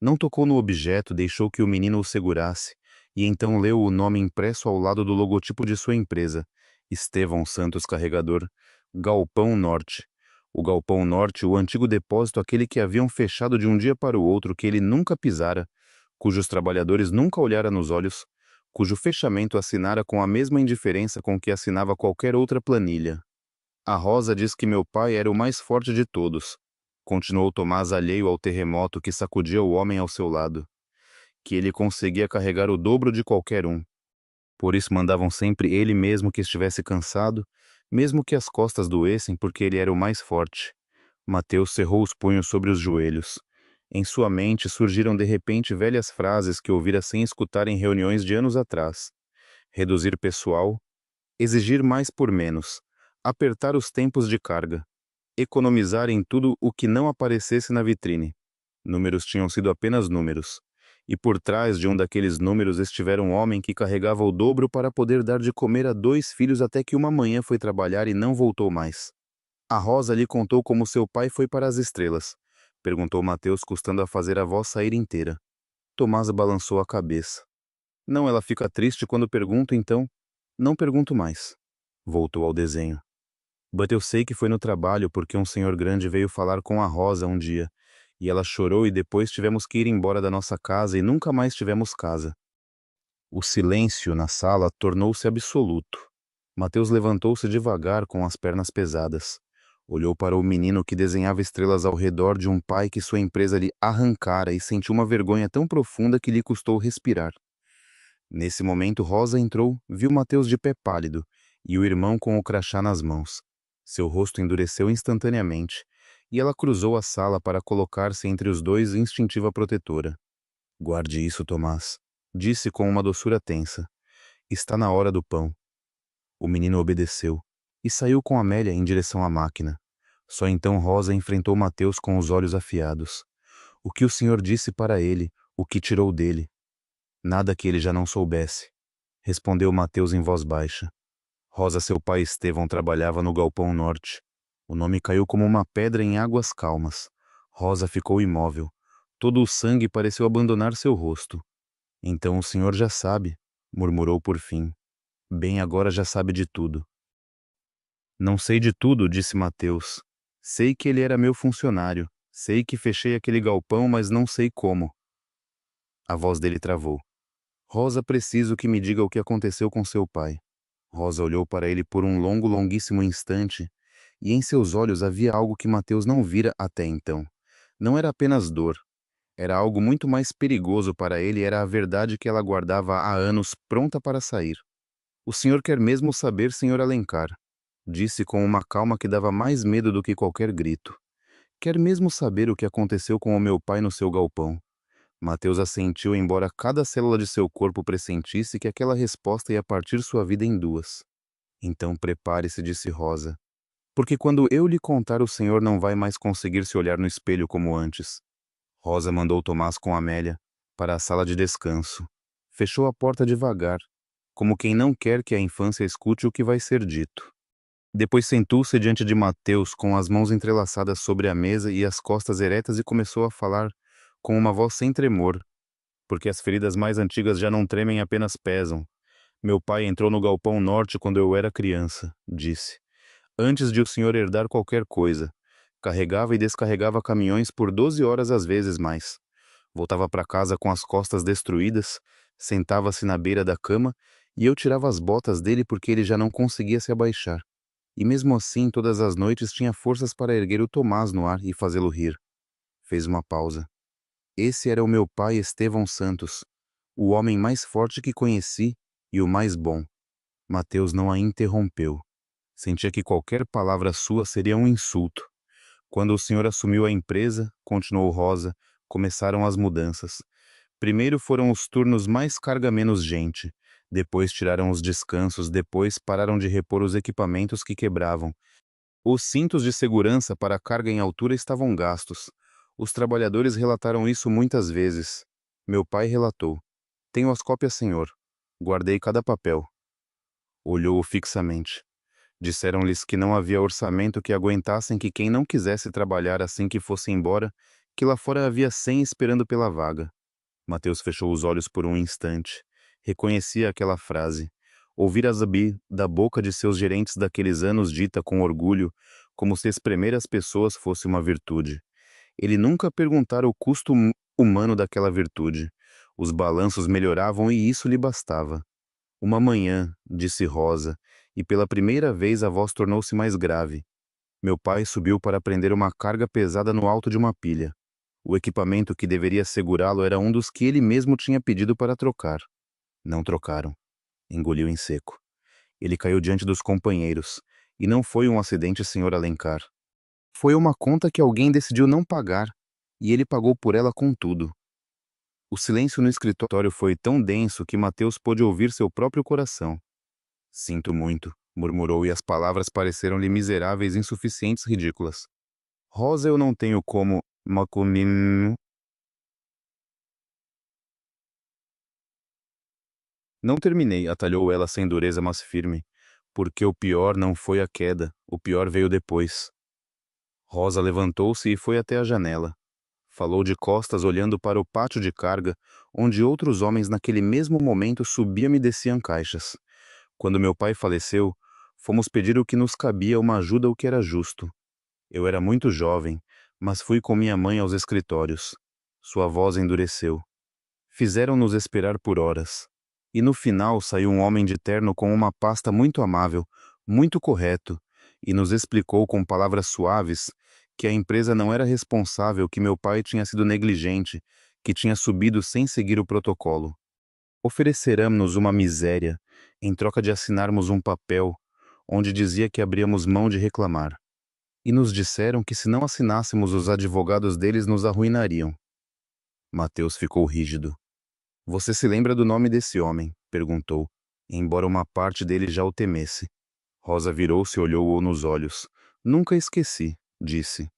Não tocou no objeto, deixou que o menino o segurasse, e então leu o nome impresso ao lado do logotipo de sua empresa: Estevão Santos Carregador, Galpão Norte. O Galpão Norte, o antigo depósito, aquele que haviam fechado de um dia para o outro, que ele nunca pisara, cujos trabalhadores nunca olhara nos olhos, cujo fechamento assinara com a mesma indiferença com que assinava qualquer outra planilha. "A Rosa diz que meu pai era o mais forte de todos", continuou Tomás, alheio ao terremoto que sacudia o homem ao seu lado. "Que ele conseguia carregar o dobro de qualquer um. Por isso mandavam sempre ele mesmo que estivesse cansado, mesmo que as costas doessem, porque ele era o mais forte." Mateus cerrou os punhos sobre os joelhos. Em sua mente surgiram de repente velhas frases que ouvira sem escutar em reuniões de anos atrás. Reduzir pessoal, exigir mais por menos, apertar os tempos de carga, economizar em tudo o que não aparecesse na vitrine. Números tinham sido apenas números. E por trás de um daqueles números estivera um homem que carregava o dobro para poder dar de comer a 2 filhos até que uma manhã foi trabalhar e não voltou mais. "A Rosa lhe contou como seu pai foi para as estrelas?" perguntou Mateus, custando a fazer a voz sair inteira. Tomás balançou a cabeça. Não, ela fica triste quando pergunto, então não pergunto mais. Voltou ao desenho. But eu sei que foi no trabalho porque um senhor grande veio falar com a Rosa um dia, e ela chorou e depois tivemos que ir embora da nossa casa e nunca mais tivemos casa. O silêncio na sala tornou-se absoluto. Mateus levantou-se devagar com as pernas pesadas. Olhou para o menino que desenhava estrelas ao redor de um pai que sua empresa lhe arrancara e sentiu uma vergonha tão profunda que lhe custou respirar. Nesse momento, Rosa entrou, viu Mateus de pé pálido e o irmão com o crachá nas mãos. Seu rosto endureceu instantaneamente e ela cruzou a sala para colocar-se entre os dois instintiva protetora. Guarde isso, Tomás, disse com uma doçura tensa. Está na hora do pão. O menino obedeceu e saiu com Amélia em direção à máquina. Só então Rosa enfrentou Mateus com os olhos afiados. O que o senhor disse para ele, o que tirou dele? Nada que ele já não soubesse, respondeu Mateus em voz baixa. Rosa, seu pai Estevão, trabalhava no Galpão Norte. O nome caiu como uma pedra em águas calmas. Rosa ficou imóvel. Todo o sangue pareceu abandonar seu rosto. Então o senhor já sabe, murmurou por fim. Bem, agora já sabe de tudo. Não sei de tudo, disse Mateus. Sei que ele era meu funcionário. Sei que fechei aquele galpão, mas não sei como. A voz dele travou. Rosa, preciso que me diga o que aconteceu com seu pai. Rosa olhou para ele por um longuíssimo instante, e em seus olhos havia algo que Mateus não vira até então. Não era apenas dor. Era algo muito mais perigoso para ele, era a verdade que ela guardava há anos pronta para sair. O senhor quer mesmo saber, senhor Alencar, disse com uma calma que dava mais medo do que qualquer grito. Quer mesmo saber o que aconteceu com o meu pai no seu galpão. Mateus assentiu, embora cada célula de seu corpo pressentisse que aquela resposta ia partir sua vida em duas. Então prepare-se, disse Rosa, porque quando eu lhe contar o senhor não vai mais conseguir se olhar no espelho como antes. Rosa mandou Tomás com Amélia para a sala de descanso. Fechou a porta devagar, como quem não quer que a infância escute o que vai ser dito. Depois sentou-se diante de Mateus com as mãos entrelaçadas sobre a mesa e as costas eretas e começou a falar com uma voz sem tremor, porque as feridas mais antigas já não tremem, apenas pesam. Meu pai entrou no Galpão Norte quando eu era criança, disse. Antes de o senhor herdar qualquer coisa. Carregava e descarregava caminhões por 12 horas às vezes mais. Voltava para casa com as costas destruídas, sentava-se na beira da cama e eu tirava as botas dele porque ele já não conseguia se abaixar. E mesmo assim, todas as noites tinha forças para erguer o Tomás no ar e fazê-lo rir. Fez uma pausa. Esse era o meu pai Estevão Santos, o homem mais forte que conheci e o mais bom. Mateus não a interrompeu. Sentia que qualquer palavra sua seria um insulto. Quando o senhor assumiu a empresa, continuou Rosa, começaram as mudanças. Primeiro foram os turnos mais carga menos gente. Depois tiraram os descansos, depois pararam de repor os equipamentos que quebravam. Os cintos de segurança para a carga em altura estavam gastos. Os trabalhadores relataram isso muitas vezes. Meu pai relatou. Tenho as cópias, senhor. Guardei cada papel. Olhou-o fixamente. Disseram-lhes que não havia orçamento que aguentassem que quem não quisesse trabalhar assim que fosse embora, que lá fora havia 100 esperando pela vaga. Mateus fechou os olhos por um instante. Reconhecia aquela frase. Ouvira Zabi da boca de seus gerentes daqueles anos dita com orgulho, como se espremer as pessoas fosse uma virtude. Ele nunca perguntara o custo humano daquela virtude. Os balanços melhoravam e isso lhe bastava. Uma manhã, disse Rosa, e pela primeira vez a voz tornou-se mais grave. Meu pai subiu para prender uma carga pesada no alto de uma pilha. O equipamento que deveria segurá-lo era um dos que ele mesmo tinha pedido para trocar. Não trocaram. Engoliu em seco. Ele caiu diante dos companheiros. E não foi um acidente, senhor Alencar. Foi uma conta que alguém decidiu não pagar, e ele pagou por ela com tudo. O silêncio no escritório foi tão denso que Mateus pôde ouvir seu próprio coração. Sinto muito, murmurou, e as palavras pareceram-lhe miseráveis, insuficientes, ridículas. Rosa, eu não tenho como... Macunin... Não terminei, atalhou ela sem dureza, mas firme. Porque o pior não foi a queda, o pior veio depois. Rosa levantou-se e foi até a janela. Falou de costas olhando para o pátio de carga, onde outros homens naquele mesmo momento subiam e desciam caixas. Quando meu pai faleceu, fomos pedir o que nos cabia, uma ajuda o que era justo. Eu era muito jovem, mas fui com minha mãe aos escritórios. Sua voz endureceu. Fizeram-nos esperar por horas. E no final saiu um homem de terno com uma pasta muito amável, muito correto, e nos explicou com palavras suaves que a empresa não era responsável, que meu pai tinha sido negligente, que tinha subido sem seguir o protocolo. Ofereceram-nos uma miséria, em troca de assinarmos um papel, onde dizia que abríamos mão de reclamar. E nos disseram que se não assinássemos, os advogados deles nos arruinariam. Mateus ficou rígido. Você se lembra do nome desse homem? Perguntou, embora uma parte dele já o temesse. Rosa virou-se e olhou-o nos olhos. Nunca esqueci, disse.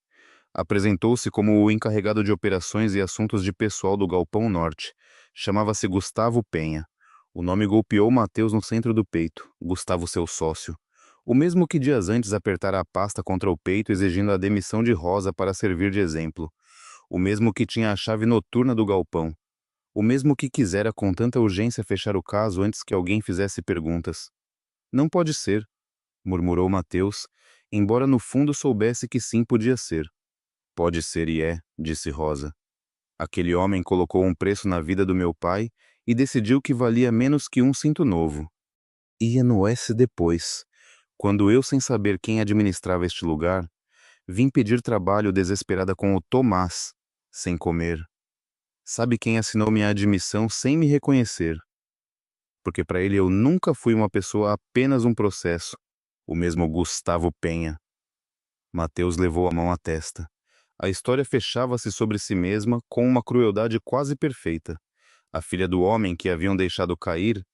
Apresentou-se como o encarregado de operações e assuntos de pessoal do Galpão Norte. Chamava-se Gustavo Penha. O nome golpeou Mateus no centro do peito. Gustavo, seu sócio. O mesmo que dias antes apertara a pasta contra o peito exigindo a demissão de Rosa para servir de exemplo. O mesmo que tinha a chave noturna do galpão. O mesmo que quisera com tanta urgência fechar o caso antes que alguém fizesse perguntas. Não pode ser, murmurou Mateus, embora no fundo soubesse que sim podia ser. Pode ser e é, disse Rosa. Aquele homem colocou um preço na vida do meu pai e decidiu que valia menos que um cinto novo. Ia no S depois, quando eu, sem saber quem administrava este lugar, vim pedir trabalho desesperada com o Tomás, sem comer. Sabe quem assinou minha admissão sem me reconhecer? Porque para ele eu nunca fui uma pessoa, apenas um processo. O mesmo Gustavo Penha. Mateus levou a mão à testa. A história fechava-se sobre si mesma com uma crueldade quase perfeita. A filha do homem que haviam deixado cair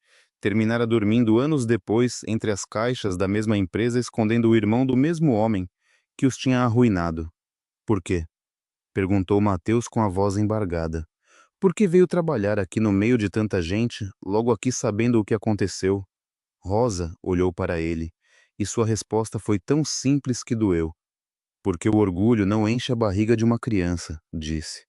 terminara dormindo anos depois entre as caixas da mesma empresa, escondendo o irmão do mesmo homem que os tinha arruinado. Por quê? Perguntou Mateus com a voz embargada. Por que veio trabalhar aqui no meio de tanta gente, logo aqui sabendo o que aconteceu? Rosa olhou para ele, e sua resposta foi tão simples que doeu. Porque o orgulho não enche a barriga de uma criança, disse.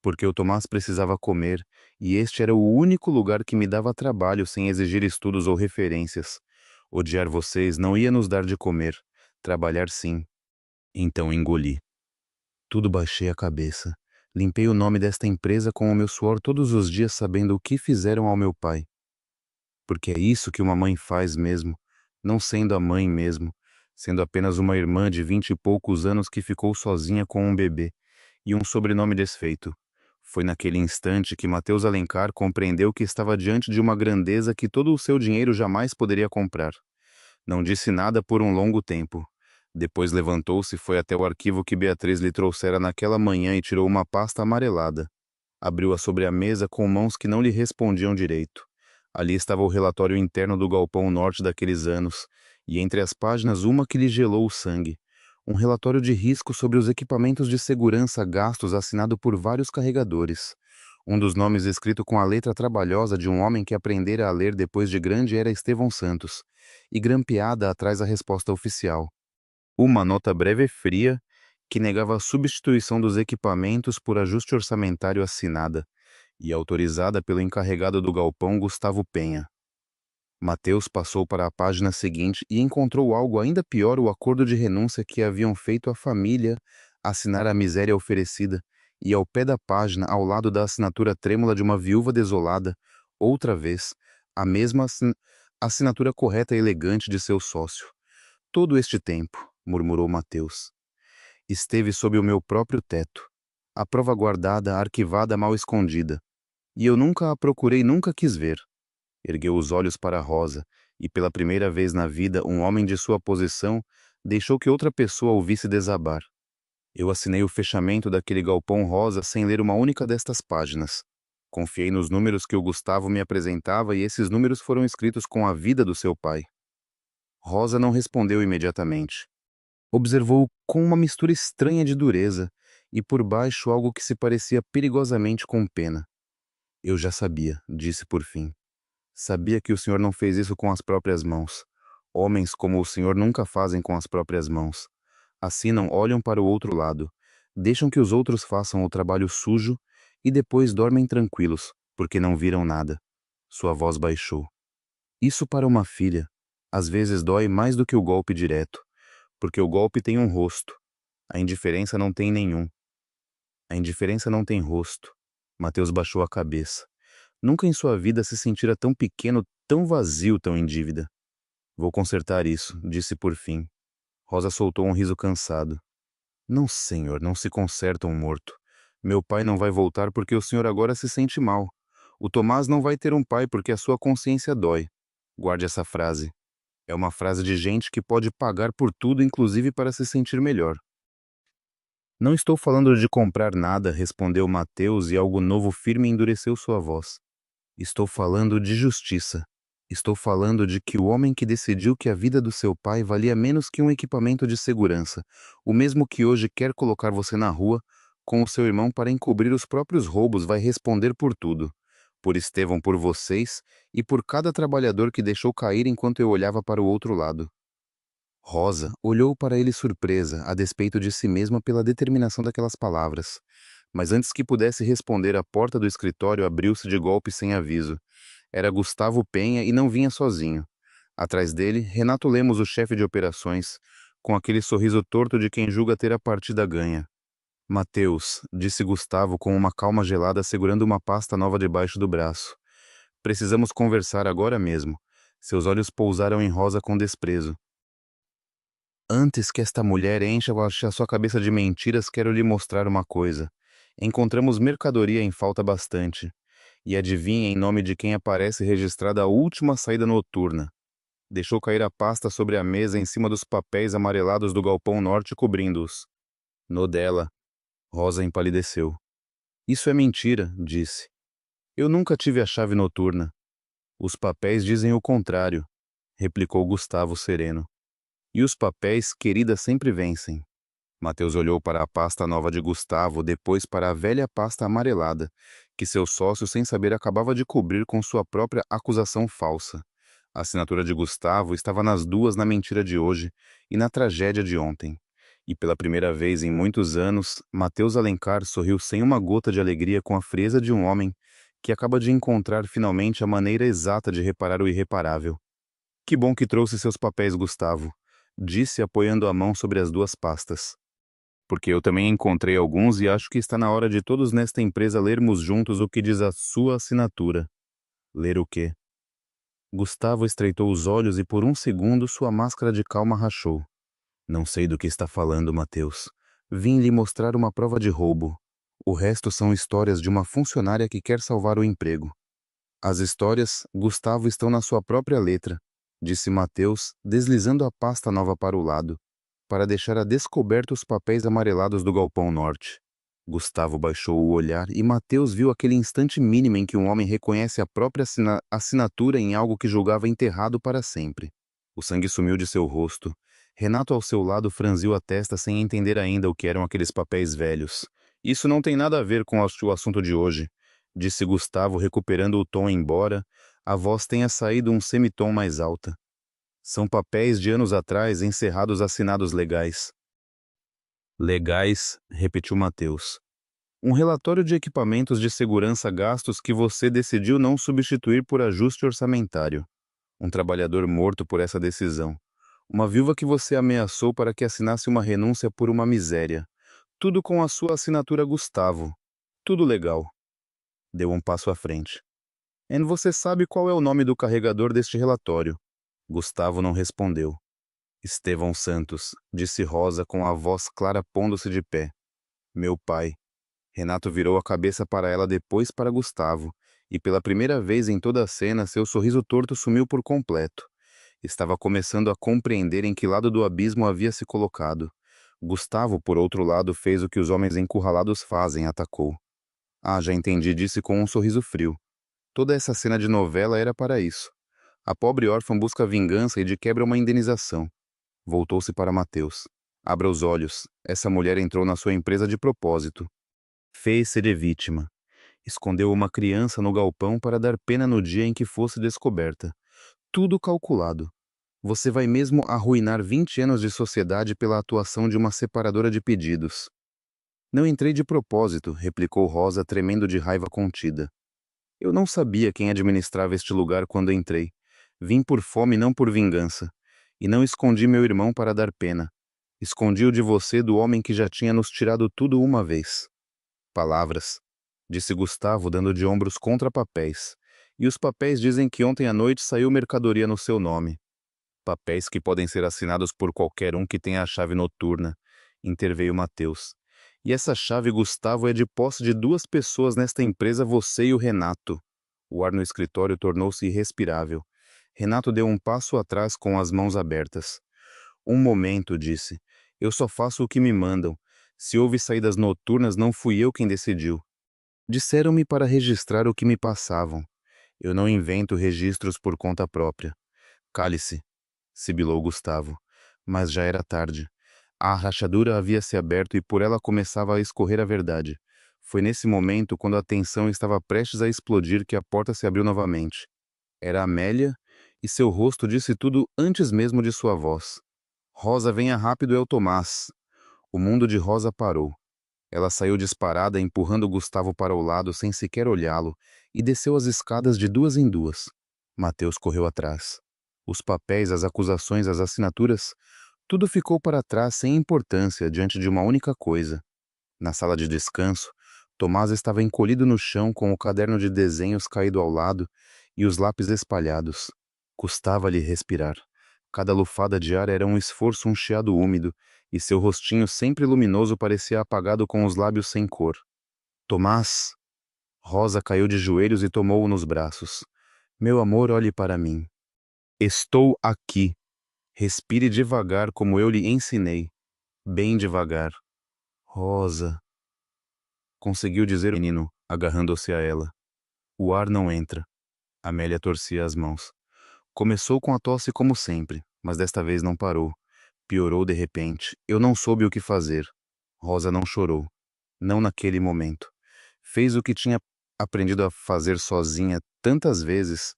Porque o Tomás precisava comer, e este era o único lugar que me dava trabalho sem exigir estudos ou referências. Odiar vocês não ia nos dar de comer. Trabalhar sim. Então engoli. Tudo baixei a cabeça. Limpei o nome desta empresa com o meu suor todos os dias, sabendo o que fizeram ao meu pai. Porque é isso que uma mãe faz mesmo, não sendo a mãe mesmo, sendo apenas uma irmã de 20 e poucos anos que ficou sozinha com um bebê e um sobrenome desfeito. Foi naquele instante que Mateus Alencar compreendeu que estava diante de uma grandeza que todo o seu dinheiro jamais poderia comprar. Não disse nada por um longo tempo. Depois levantou-se e foi até o arquivo que Beatriz lhe trouxera naquela manhã e tirou uma pasta amarelada. Abriu-a sobre a mesa com mãos que não lhe respondiam direito. Ali estava o relatório interno do Galpão Norte daqueles anos, e entre as páginas uma que lhe gelou o sangue. Um relatório de risco sobre os equipamentos de segurança gastos assinado por vários carregadores. Um dos nomes escrito com a letra trabalhosa de um homem que aprendera a ler depois de grande era Estevão Santos, e grampeada atrás a resposta oficial. Uma nota breve e fria que negava a substituição dos equipamentos por ajuste orçamentário assinada e autorizada pelo encarregado do galpão Gustavo Penha. Mateus passou para a página seguinte e encontrou algo ainda pior: o acordo de renúncia que haviam feito a família assinar a miséria oferecida, e ao pé da página, ao lado da assinatura trêmula de uma viúva desolada, outra vez, a mesma assinatura correta e elegante de seu sócio. Todo este tempo, murmurou Mateus, esteve sob o meu próprio teto, a prova guardada, arquivada, mal escondida, e eu nunca a procurei, nunca quis ver. Ergueu os olhos para Rosa, e pela primeira vez na vida um homem de sua posição deixou que outra pessoa o visse desabar. Eu assinei o fechamento daquele galpão Rosa sem ler uma única destas páginas. Confiei nos números que o Gustavo me apresentava e esses números foram escritos com a vida do seu pai. Rosa não respondeu imediatamente. Observou com uma mistura estranha de dureza e por baixo algo que se parecia perigosamente com pena. Eu já sabia, disse por fim. Sabia que o senhor não fez isso com as próprias mãos. Homens como o senhor nunca fazem com as próprias mãos. Assinam, olham para o outro lado. Deixam que os outros façam o trabalho sujo e depois dormem tranquilos, porque não viram nada. Sua voz baixou. Isso para uma filha, às vezes dói mais do que o golpe direto, porque o golpe tem um rosto, a indiferença não tem nenhum. A indiferença não tem rosto. Mateus baixou a cabeça. Nunca em sua vida se sentira tão pequeno, tão vazio, tão em dívida. Vou consertar isso, disse por fim. Rosa soltou um riso cansado. Não, senhor, não se conserta um morto. Meu pai não vai voltar porque o senhor agora se sente mal. O Tomás não vai ter um pai porque a sua consciência dói. Guarde essa frase. É uma frase de gente que pode pagar por tudo, inclusive para se sentir melhor. Não estou falando de comprar nada, respondeu Mateus e algo novo firme endureceu sua voz. Estou falando de justiça. Estou falando de que o homem que decidiu que a vida do seu pai valia menos que um equipamento de segurança, o mesmo que hoje quer colocar você na rua com o seu irmão para encobrir os próprios roubos, vai responder por tudo. Por Estevão, por vocês e por cada trabalhador que deixou cair enquanto eu olhava para o outro lado. Rosa olhou para ele surpresa, a despeito de si mesma pela determinação daquelas palavras. Mas antes que pudesse responder, a porta do escritório abriu-se de golpe sem aviso. Era Gustavo Penha e não vinha sozinho. Atrás dele, Renato Lemos, o chefe de operações, com aquele sorriso torto de quem julga ter a partida ganha. Mateus, disse Gustavo com uma calma gelada segurando uma pasta nova debaixo do braço. Precisamos conversar agora mesmo. Seus olhos pousaram em Rosa com desprezo. Antes que esta mulher encha a sua cabeça de mentiras, quero lhe mostrar uma coisa. Encontramos mercadoria em falta bastante. E adivinha em nome de quem aparece registrada a última saída noturna. Deixou cair a pasta sobre a mesa em cima dos papéis amarelados do galpão norte cobrindo-os. No dela, Rosa empalideceu. Isso é mentira, disse. Eu nunca tive a chave noturna. Os papéis dizem o contrário, replicou Gustavo sereno. E os papéis, querida, sempre vencem. Mateus olhou para a pasta nova de Gustavo, depois para a velha pasta amarelada, que seu sócio, sem saber, acabava de cobrir com sua própria acusação falsa. A assinatura de Gustavo estava nas duas na mentira de hoje e na tragédia de ontem. E pela primeira vez em muitos anos, Mateus Alencar sorriu sem uma gota de alegria com a frieza de um homem que acaba de encontrar finalmente a maneira exata de reparar o irreparável. Que bom que trouxe seus papéis, Gustavo, disse apoiando a mão sobre as duas pastas. Porque eu também encontrei alguns e acho que está na hora de todos nesta empresa lermos juntos o que diz a sua assinatura. Ler o quê? Gustavo estreitou os olhos e por um segundo sua máscara de calma rachou. Não sei do que está falando, Mateus. Vim lhe mostrar uma prova de roubo. O resto são histórias de uma funcionária que quer salvar o emprego. As histórias, Gustavo, estão na sua própria letra, disse Mateus, deslizando a pasta nova para o lado, para deixar a descoberto os papéis amarelados do galpão norte. Gustavo baixou o olhar e Mateus viu aquele instante mínimo em que um homem reconhece a própria assinatura em algo que julgava enterrado para sempre. O sangue sumiu de seu rosto. Renato ao seu lado franziu a testa sem entender ainda o que eram aqueles papéis velhos. Isso não tem nada a ver com o assunto de hoje, disse Gustavo recuperando o tom embora a voz tenha saído um semitom mais alta. São papéis de anos atrás encerrados assinados legais. Legais, repetiu Mateus. Um relatório de equipamentos de segurança gastos que você decidiu não substituir por ajuste orçamentário. Um trabalhador morto por essa decisão. Uma viúva que você ameaçou para que assinasse uma renúncia por uma miséria. Tudo com a sua assinatura Gustavo. Tudo legal. Deu um passo à frente. E você sabe qual é o nome do carregador deste relatório? Gustavo não respondeu. Estevão Santos, disse Rosa com a voz clara pondo-se de pé. Meu pai. Renato virou a cabeça para ela, depois para Gustavo, e pela primeira vez em toda a cena seu sorriso torto sumiu por completo. Estava começando a compreender em que lado do abismo havia se colocado. Gustavo, por outro lado, fez o que os homens encurralados fazem, atacou. Ah, já entendi, disse com um sorriso frio. Toda essa cena de novela era para isso. A pobre órfã busca vingança e de quebra uma indenização. Voltou-se para Mateus. Abra os olhos. Essa mulher entrou na sua empresa de propósito. Fez-se de vítima. Escondeu uma criança no galpão para dar pena no dia em que fosse descoberta. Tudo calculado. Você vai mesmo arruinar 20 anos de sociedade pela atuação de uma separadora de pedidos. Não entrei de propósito, replicou Rosa, tremendo de raiva contida. Eu não sabia quem administrava este lugar quando entrei. Vim por fome, não por vingança. E não escondi meu irmão para dar pena. Escondi-o de você, do homem que já tinha nos tirado tudo uma vez. Palavras, disse Gustavo, dando de ombros contra papéis. E os papéis dizem que ontem à noite saiu mercadoria no seu nome. Papéis que podem ser assinados por qualquer um que tenha a chave noturna, interveio Mateus. E essa chave, Gustavo, é de posse de duas pessoas nesta empresa, você e o Renato. O ar no escritório tornou-se irrespirável. Renato deu um passo atrás com as mãos abertas. Um momento, disse. Eu só faço o que me mandam. Se houve saídas noturnas, não fui eu quem decidiu. Disseram-me para registrar o que me passavam. Eu não invento registros por conta própria. Cale-se, sibilou Gustavo. Mas já era tarde. A rachadura havia se aberto e por ela começava a escorrer a verdade. Foi nesse momento, quando a tensão estava prestes a explodir, que a porta se abriu novamente. Era Amélia, e seu rosto disse tudo antes mesmo de sua voz. Rosa, venha rápido, é o Tomás. O mundo de Rosa parou. Ela saiu disparada, empurrando Gustavo para o lado sem sequer olhá-lo, e desceu as escadas de duas em duas. Mateus correu atrás. Os papéis, as acusações, as assinaturas, tudo ficou para trás sem importância diante de uma única coisa. Na sala de descanso, Tomás estava encolhido no chão com o caderno de desenhos caído ao lado e os lápis espalhados. Custava-lhe respirar. Cada lufada de ar era um esforço, um chiado úmido, e seu rostinho sempre luminoso parecia apagado com os lábios sem cor. Tomás! Rosa caiu de joelhos e tomou-o nos braços. Meu amor, olhe para mim. Estou aqui. Respire devagar como eu lhe ensinei. Bem devagar. Rosa, conseguiu dizer o menino, agarrando-se a ela. O ar não entra. Amélia torcia as mãos. Começou com a tosse como sempre, mas desta vez não parou. Piorou de repente. Eu não soube o que fazer. Rosa não chorou. Não naquele momento. Fez o que tinha aprendido a fazer sozinha tantas vezes.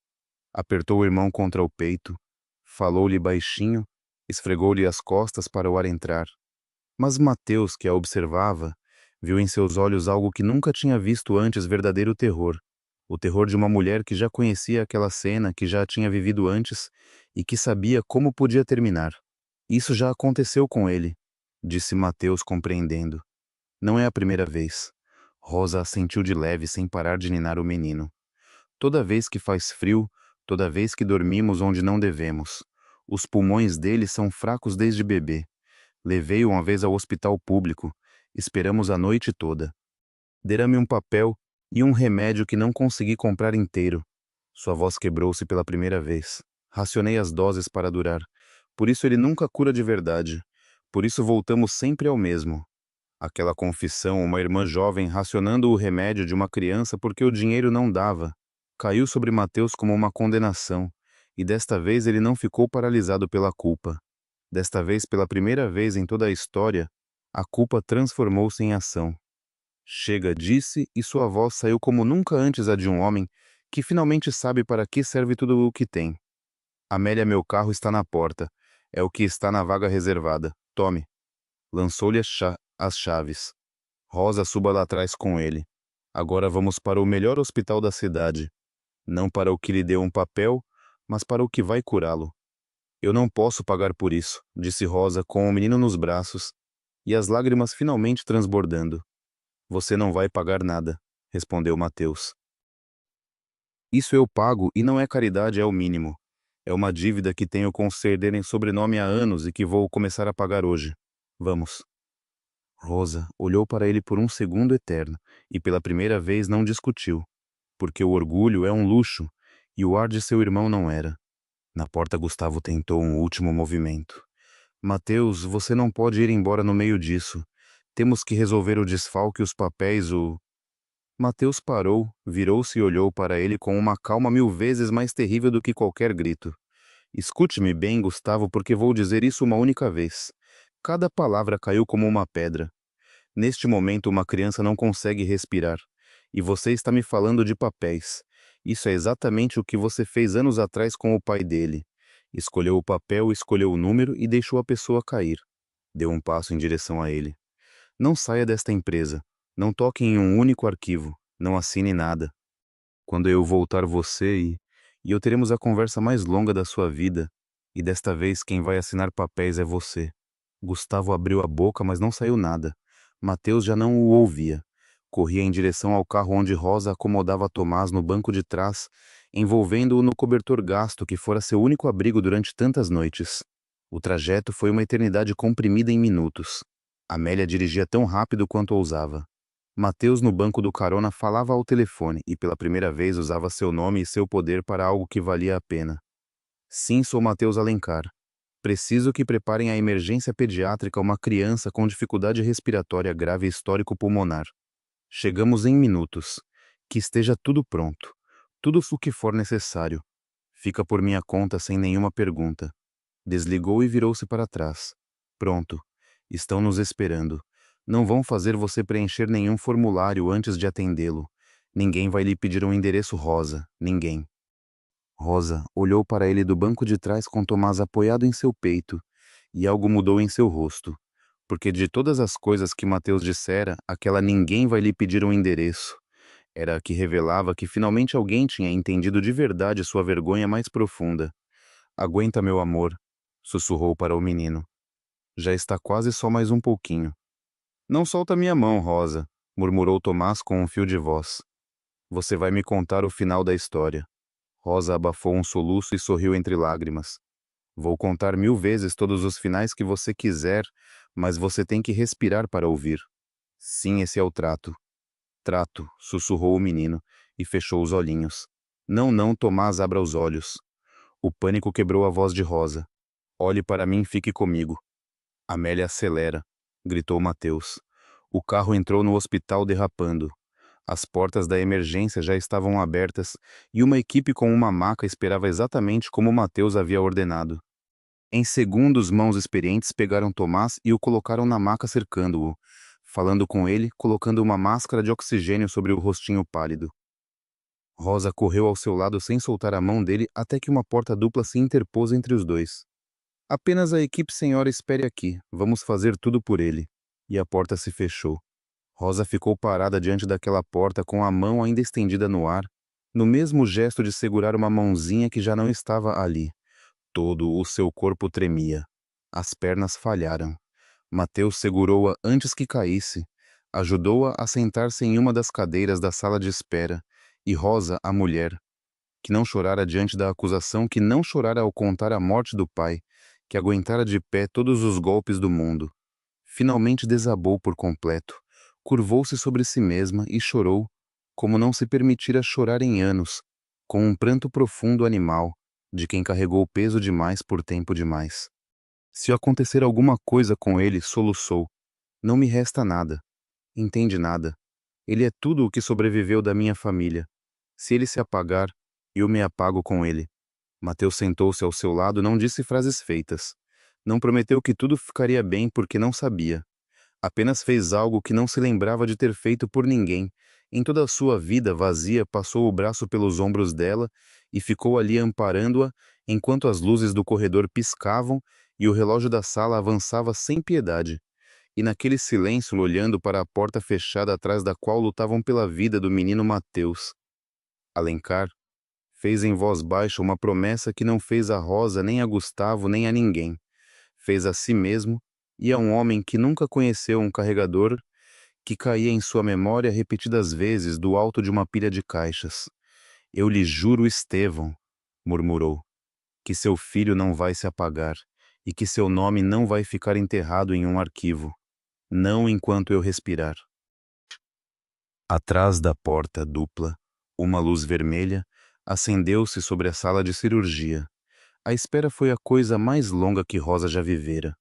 Apertou o irmão contra o peito. Falou-lhe baixinho. Esfregou-lhe as costas para o ar entrar. Mas Mateus, que a observava, viu em seus olhos algo que nunca tinha visto antes, verdadeiro terror. O terror de uma mulher que já conhecia aquela cena, que já a tinha vivido antes e que sabia como podia terminar. Isso já aconteceu com ele, disse Mateus, compreendendo. Não é a primeira vez. Rosa assentiu de leve sem parar de ninar o menino. Toda vez que faz frio, toda vez que dormimos onde não devemos. Os pulmões dele são fracos desde bebê. Levei-o uma vez ao hospital público. Esperamos a noite toda. Deram-me um papel e um remédio que não consegui comprar inteiro. Sua voz quebrou-se pela primeira vez. Racionei as doses para durar. Por isso ele nunca cura de verdade. Por isso voltamos sempre ao mesmo. Aquela confissão, uma irmã jovem racionando o remédio de uma criança porque o dinheiro não dava, caiu sobre Mateus como uma condenação, e desta vez ele não ficou paralisado pela culpa. Desta vez, pela primeira vez em toda a história, a culpa transformou-se em ação. Chega, disse, e sua voz saiu como nunca antes a de um homem que finalmente sabe para que serve tudo o que tem. Amélia, meu carro está na porta. É o que está na vaga reservada. Tome. Lançou-lhe as chaves. Rosa, suba lá atrás com ele. Agora vamos para o melhor hospital da cidade. Não para o que lhe deu um papel, mas para o que vai curá-lo. Eu não posso pagar por isso, disse Rosa com o menino nos braços e as lágrimas finalmente transbordando. Você não vai pagar nada, respondeu Mateus. Isso eu pago e não é caridade, é o mínimo. É uma dívida que tenho com o Cerdeira em sobrenome há anos e que vou começar a pagar hoje. Vamos. Rosa olhou para ele por um segundo eterno e pela primeira vez não discutiu, porque o orgulho é um luxo e o ar de seu irmão não era. Na porta, Gustavo tentou um último movimento. Mateus, você não pode ir embora no meio disso. Temos que resolver o desfalque e os papéis, Mateus parou, virou-se e olhou para ele com uma calma 1000 vezes mais terrível do que qualquer grito. Escute-me bem, Gustavo, porque vou dizer isso uma única vez. Cada palavra caiu como uma pedra. Neste momento, uma criança não consegue respirar. E você está me falando de papéis. Isso é exatamente o que você fez anos atrás com o pai dele. Escolheu o papel, escolheu o número e deixou a pessoa cair. Deu um passo em direção a ele. Não saia desta empresa. Não toque em um único arquivo. Não assine nada. Quando eu voltar e eu teremos a conversa mais longa da sua vida, e desta vez quem vai assinar papéis é você. Gustavo abriu a boca, mas não saiu nada. Mateus já não o ouvia. Corria em direção ao carro onde Rosa acomodava Tomás no banco de trás, envolvendo-o no cobertor gasto que fora seu único abrigo durante tantas noites. O trajeto foi uma eternidade comprimida em minutos. Amélia dirigia tão rápido quanto ousava. Mateus, no banco do carona, falava ao telefone e pela primeira vez usava seu nome e seu poder para algo que valia a pena. Sim, sou Mateus Alencar. Preciso que preparem a emergência pediátrica uma criança com dificuldade respiratória grave histórico-pulmonar. Chegamos em minutos. Que esteja tudo pronto. Tudo o que for necessário. Fica por minha conta sem nenhuma pergunta. Desligou e virou-se para trás. Pronto. Estão nos esperando. Não vão fazer você preencher nenhum formulário antes de atendê-lo. Ninguém vai lhe pedir um endereço Rosa. Ninguém. Rosa olhou para ele do banco de trás com Tomás apoiado em seu peito, e algo mudou em seu rosto, porque de todas as coisas que Mateus dissera, aquela ninguém vai lhe pedir um endereço. Era a que revelava que finalmente alguém tinha entendido de verdade sua vergonha mais profunda. Aguenta, meu amor, sussurrou para o menino. Já está quase só mais um pouquinho. Não solta minha mão, Rosa, murmurou Tomás com um fio de voz. Você vai me contar o final da história. Rosa abafou um soluço e sorriu entre lágrimas. Vou contar 1000 vezes todos os finais que você quiser, mas você tem que respirar para ouvir. Sim, esse é o trato. Trato, sussurrou o menino e fechou os olhinhos. Não, não, Tomás, abra os olhos. O pânico quebrou a voz de Rosa. Olhe para mim, fique comigo. Amélia acelera, gritou Mateus. O carro entrou no hospital derrapando. As portas da emergência já estavam abertas e uma equipe com uma maca esperava exatamente como Mateus havia ordenado. Em segundos, mãos experientes pegaram Tomás e o colocaram na maca cercando-o, falando com ele, colocando uma máscara de oxigênio sobre o rostinho pálido. Rosa correu ao seu lado sem soltar a mão dele até que uma porta dupla se interpôs entre os dois. Apenas a equipe senhora espere aqui, vamos fazer tudo por ele. E a porta se fechou. Rosa ficou parada diante daquela porta com a mão ainda estendida no ar, no mesmo gesto de segurar uma mãozinha que já não estava ali. Todo o seu corpo tremia. As pernas falharam. Mateus segurou-a antes que caísse. Ajudou-a a sentar-se em uma das cadeiras da sala de espera. E Rosa, a mulher, que não chorara diante da acusação, que não chorara ao contar a morte do pai, que aguentara de pé todos os golpes do mundo, finalmente desabou por completo. Curvou-se sobre si mesma e chorou, como não se permitira chorar em anos, com um pranto profundo animal, de quem carregou peso demais por tempo demais. Se acontecer alguma coisa com ele, soluçou. Não me resta nada. Entende nada. Ele é tudo o que sobreviveu da minha família. Se ele se apagar, eu me apago com ele. Mateus sentou-se ao seu lado e não disse frases feitas. Não prometeu que tudo ficaria bem porque não sabia. Apenas fez algo que não se lembrava de ter feito por ninguém. Em toda a sua vida vazia, passou o braço pelos ombros dela e ficou ali amparando-a enquanto as luzes do corredor piscavam e o relógio da sala avançava sem piedade. E naquele silêncio, olhando para a porta fechada atrás da qual lutavam pela vida do menino Mateus, Alencar fez em voz baixa uma promessa que não fez a Rosa, nem a Gustavo, nem a ninguém. Fez a si mesmo e a um homem que nunca conheceu um carregador que caía em sua memória repetidas vezes do alto de uma pilha de caixas. Eu lhe juro, Estevão, murmurou, que seu filho não vai se apagar e que seu nome não vai ficar enterrado em um arquivo. Não enquanto eu respirar. Atrás da porta dupla, uma luz vermelha acendeu-se sobre a sala de cirurgia. A espera foi a coisa mais longa que Rosa já vivera.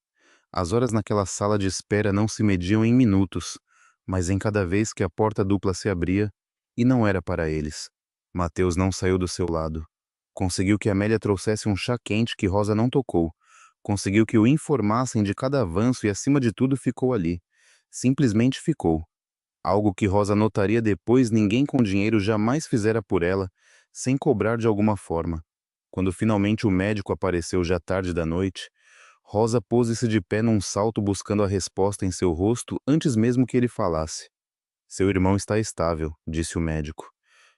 As horas naquela sala de espera não se mediam em minutos, mas em cada vez que a porta dupla se abria, e não era para eles. Mateus não saiu do seu lado. Conseguiu que Amélia trouxesse um chá quente que Rosa não tocou. Conseguiu que o informassem de cada avanço e, acima de tudo, ficou ali. Simplesmente ficou. Algo que Rosa notaria depois, ninguém com dinheiro jamais fizera por ela, sem cobrar de alguma forma. Quando finalmente o médico apareceu já tarde da noite, Rosa pôs-se de pé num salto buscando a resposta em seu rosto antes mesmo que ele falasse. Seu irmão está estável, disse o médico.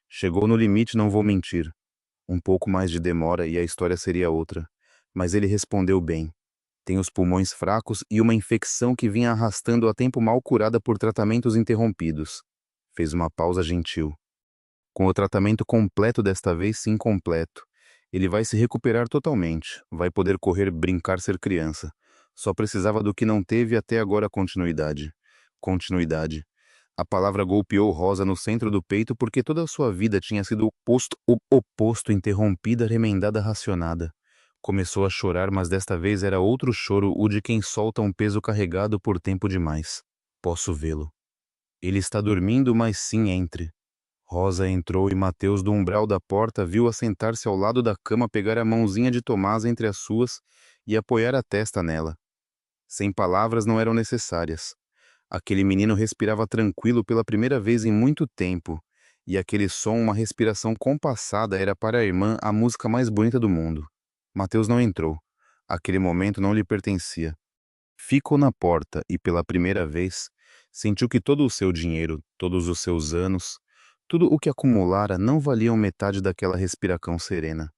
Chegou no limite, não vou mentir. Um pouco mais de demora e a história seria outra. Mas ele respondeu bem. Tem os pulmões fracos e uma infecção que vinha arrastando a tempo mal curada por tratamentos interrompidos. Fez uma pausa gentil. Com o tratamento completo desta vez, sim completo. Ele vai se recuperar totalmente, vai poder correr, brincar, ser criança. Só precisava do que não teve até agora continuidade. Continuidade. A palavra golpeou Rosa no centro do peito porque toda a sua vida tinha sido o oposto, interrompida, remendada, racionada. Começou a chorar, mas desta vez era outro choro, o de quem solta um peso carregado por tempo demais. Posso vê-lo. Ele está dormindo, mas sim entre. Rosa entrou e Mateus, do umbral da porta, viu-a sentar-se ao lado da cama, pegar a mãozinha de Tomás entre as suas e apoiar a testa nela. Sem palavras não eram necessárias. Aquele menino respirava tranquilo pela primeira vez em muito tempo, e aquele som, uma respiração compassada, era para a irmã a música mais bonita do mundo. Mateus não entrou. Aquele momento não lhe pertencia. Ficou na porta e, pela primeira vez, sentiu que todo o seu dinheiro, todos os seus anos, tudo o que acumulara não valiam metade daquela respiração serena.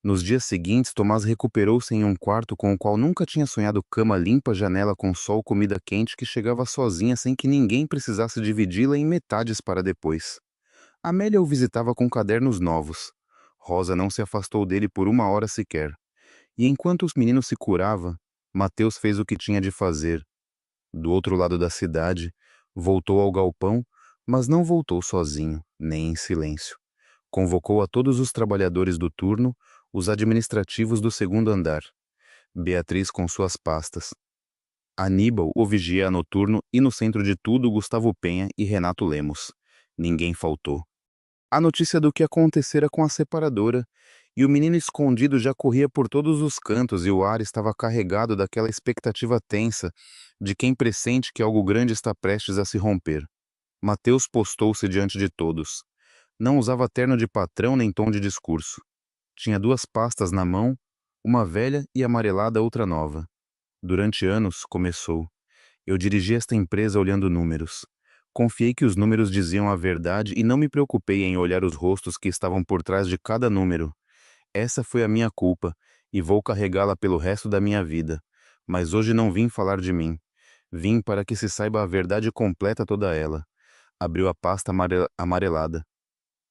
Nos dias seguintes, Tomás recuperou-se em um quarto com o qual nunca tinha sonhado: cama limpa, janela com sol, comida quente que chegava sozinha sem que ninguém precisasse dividi-la em metades para depois. Amélia o visitava com cadernos novos. Rosa não se afastou dele por uma hora sequer. E enquanto os meninos se curavam, Mateus fez o que tinha de fazer. Do outro lado da cidade, voltou ao galpão, mas não voltou sozinho, nem em silêncio. Convocou a todos os trabalhadores do turno, os administrativos do segundo andar, Beatriz com suas pastas, Aníbal, o vigia noturno, e no centro de tudo Gustavo Penha e Renato Lemos. Ninguém faltou. A notícia do que acontecera com a separadora, e o menino escondido já corria por todos os cantos e o ar estava carregado daquela expectativa tensa de quem pressente que algo grande está prestes a se romper. Mateus postou-se diante de todos. Não usava terno de patrão nem tom de discurso. Tinha duas pastas na mão, uma velha e amarelada, outra nova. Durante anos, começou. Eu dirigi esta empresa olhando números. Confiei que os números diziam a verdade e não me preocupei em olhar os rostos que estavam por trás de cada número. Essa foi a minha culpa, e vou carregá-la pelo resto da minha vida. Mas hoje não vim falar de mim. Vim para que se saiba a verdade completa, toda ela. Abriu a pasta amarelada.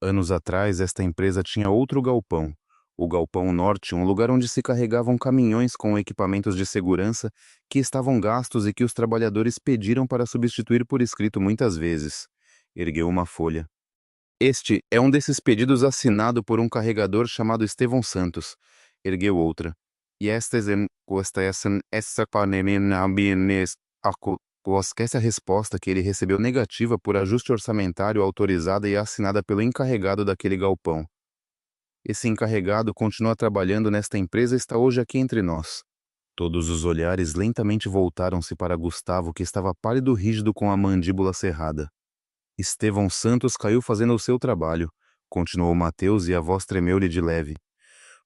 Anos atrás, esta empresa tinha outro galpão. O Galpão Norte, um lugar onde se carregavam caminhões com equipamentos de segurança que estavam gastos e que os trabalhadores pediram para substituir por escrito muitas vezes. Ergueu uma folha. Este é um desses pedidos assinado por um carregador chamado Estevão Santos. Ergueu outra. E esquece a resposta que ele recebeu negativa por ajuste orçamentário autorizada e assinada pelo encarregado daquele galpão. Esse encarregado continua trabalhando nesta empresa e está hoje aqui entre nós. Todos os olhares lentamente voltaram-se para Gustavo, que estava pálido, rígido, com a mandíbula cerrada. Estevão Santos caiu fazendo o seu trabalho, continuou Mateus, e a voz tremeu-lhe de leve.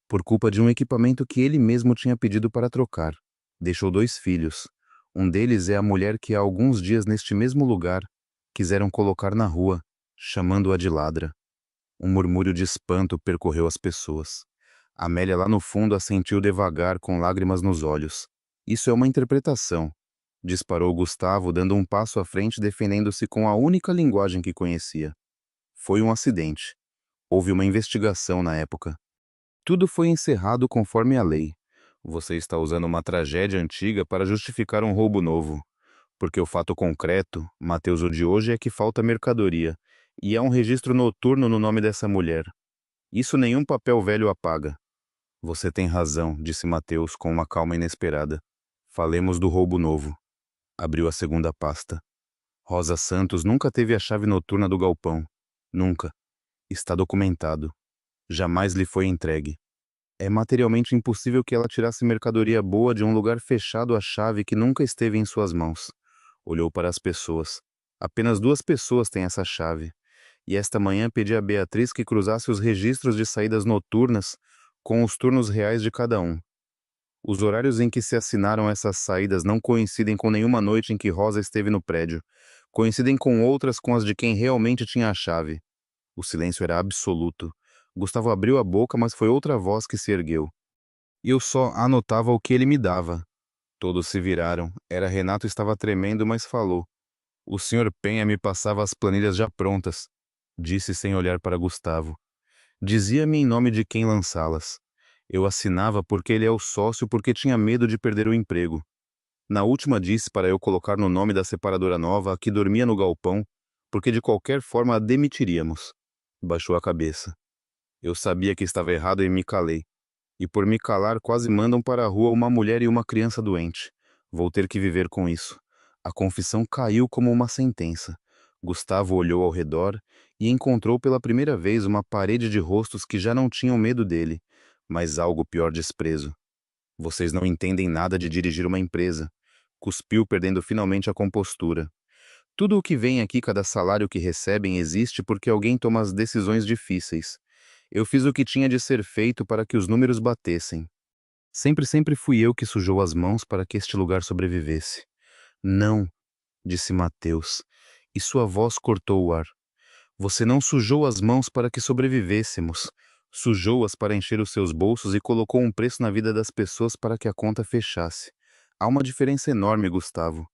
Por culpa de um equipamento que ele mesmo tinha pedido para trocar. Deixou 2 filhos. Um deles é a mulher que há alguns dias neste mesmo lugar quiseram colocar na rua, chamando-a de ladra. Um murmúrio de espanto percorreu as pessoas. Amélia lá no fundo assentiu devagar, com lágrimas nos olhos. Isso é uma interpretação, disparou Gustavo, dando um passo à frente, defendendo-se com a única linguagem que conhecia. Foi um acidente. Houve uma investigação na época. Tudo foi encerrado conforme a lei. Você está usando uma tragédia antiga para justificar um roubo novo. Porque o fato concreto, Mateus, o de hoje, é que falta mercadoria, e há um registro noturno no nome dessa mulher. Isso nenhum papel velho apaga. Você tem razão, disse Mateus com uma calma inesperada. Falemos do roubo novo. Abriu a segunda pasta. Rosa Santos nunca teve a chave noturna do galpão. Nunca. Está documentado. Jamais lhe foi entregue. É materialmente impossível que ela tirasse mercadoria boa de um lugar fechado à chave que nunca esteve em suas mãos. Olhou para as pessoas. Apenas 2 pessoas têm essa chave. E esta manhã pedi a Beatriz que cruzasse os registros de saídas noturnas com os turnos reais de cada um. Os horários em que se assinaram essas saídas não coincidem com nenhuma noite em que Rosa esteve no prédio. Coincidem com outras com as de quem realmente tinha a chave. O silêncio era absoluto. Gustavo abriu a boca, mas foi outra voz que se ergueu. E eu só anotava o que ele me dava. Todos se viraram. Era Renato, estava tremendo, mas falou. O senhor Penha me passava as planilhas já prontas, disse sem olhar para Gustavo. Dizia-me em nome de quem lançá-las. Eu assinava porque ele é o sócio, porque tinha medo de perder o emprego. Na última disse para eu colocar no nome da separadora nova a que dormia no galpão, porque de qualquer forma a demitiríamos. Baixou a cabeça. Eu sabia que estava errado e me calei. E por me calar quase mandam para a rua uma mulher e uma criança doente. Vou ter que viver com isso. A confissão caiu como uma sentença. Gustavo olhou ao redor e encontrou pela primeira vez uma parede de rostos que já não tinham medo dele, mas algo pior, desprezo. Vocês não entendem nada de dirigir uma empresa. Cuspiu, perdendo finalmente a compostura. Tudo o que vem aqui, cada salário que recebem, existe porque alguém toma as decisões difíceis. Eu fiz o que tinha de ser feito para que os números batessem. Sempre fui eu que sujou as mãos para que este lugar sobrevivesse. Não, disse Mateus, e sua voz cortou o ar. Você não sujou as mãos para que sobrevivêssemos. Sujou-as para encher os seus bolsos e colocou um preço na vida das pessoas para que a conta fechasse. Há uma diferença enorme, Gustavo.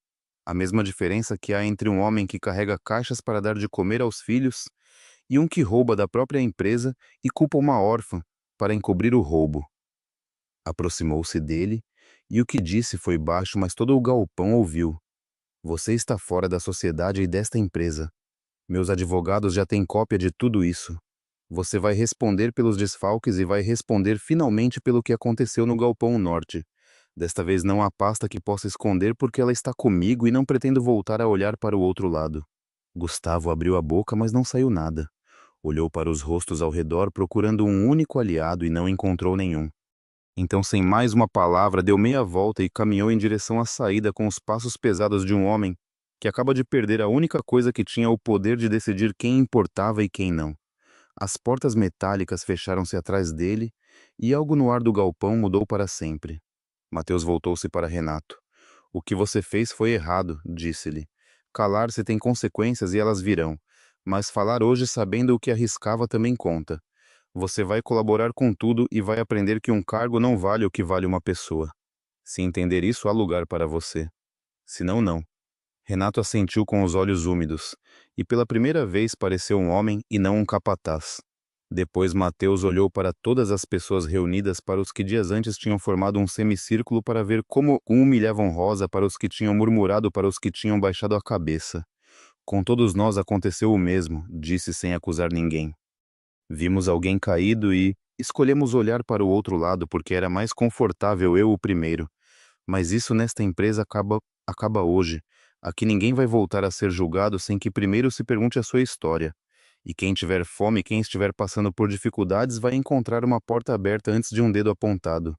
A mesma diferença que há entre um homem que carrega caixas para dar de comer aos filhos e um que rouba da própria empresa e culpa uma órfã para encobrir o roubo. Aproximou-se dele, e o que disse foi baixo, mas todo o galpão ouviu. Você está fora da sociedade e desta empresa. Meus advogados já têm cópia de tudo isso. Você vai responder pelos desfalques e vai responder finalmente pelo que aconteceu no Galpão Norte. Desta vez não há pasta que possa esconder porque ela está comigo e não pretendo voltar a olhar para o outro lado. Gustavo abriu a boca, mas não saiu nada. Olhou para os rostos ao redor procurando um único aliado e não encontrou nenhum. Então, sem mais uma palavra, deu meia volta e caminhou em direção à saída com os passos pesados de um homem que acaba de perder a única coisa que tinha o poder de decidir quem importava e quem não. As portas metálicas fecharam-se atrás dele e algo no ar do galpão mudou para sempre. Mateus voltou-se para Renato. O que você fez foi errado, disse-lhe. Calar-se tem consequências e elas virão, mas falar hoje sabendo o que arriscava também conta. Você vai colaborar com tudo e vai aprender que um cargo não vale o que vale uma pessoa. Se entender isso, há lugar para você. Se não, não. Renato assentiu com os olhos úmidos, e pela primeira vez pareceu um homem e não um capataz. Depois Mateus olhou para todas as pessoas reunidas, para os que dias antes tinham formado um semicírculo, para ver como humilhavam Rosa, para os que tinham murmurado, para os que tinham baixado a cabeça. Com todos nós aconteceu o mesmo, disse sem acusar ninguém. Vimos alguém caído e escolhemos olhar para o outro lado porque era mais confortável eu o primeiro. Mas isso nesta empresa acaba hoje. Aqui ninguém vai voltar a ser julgado sem que primeiro se pergunte a sua história. E quem tiver fome, quem estiver passando por dificuldades, vai encontrar uma porta aberta antes de um dedo apontado.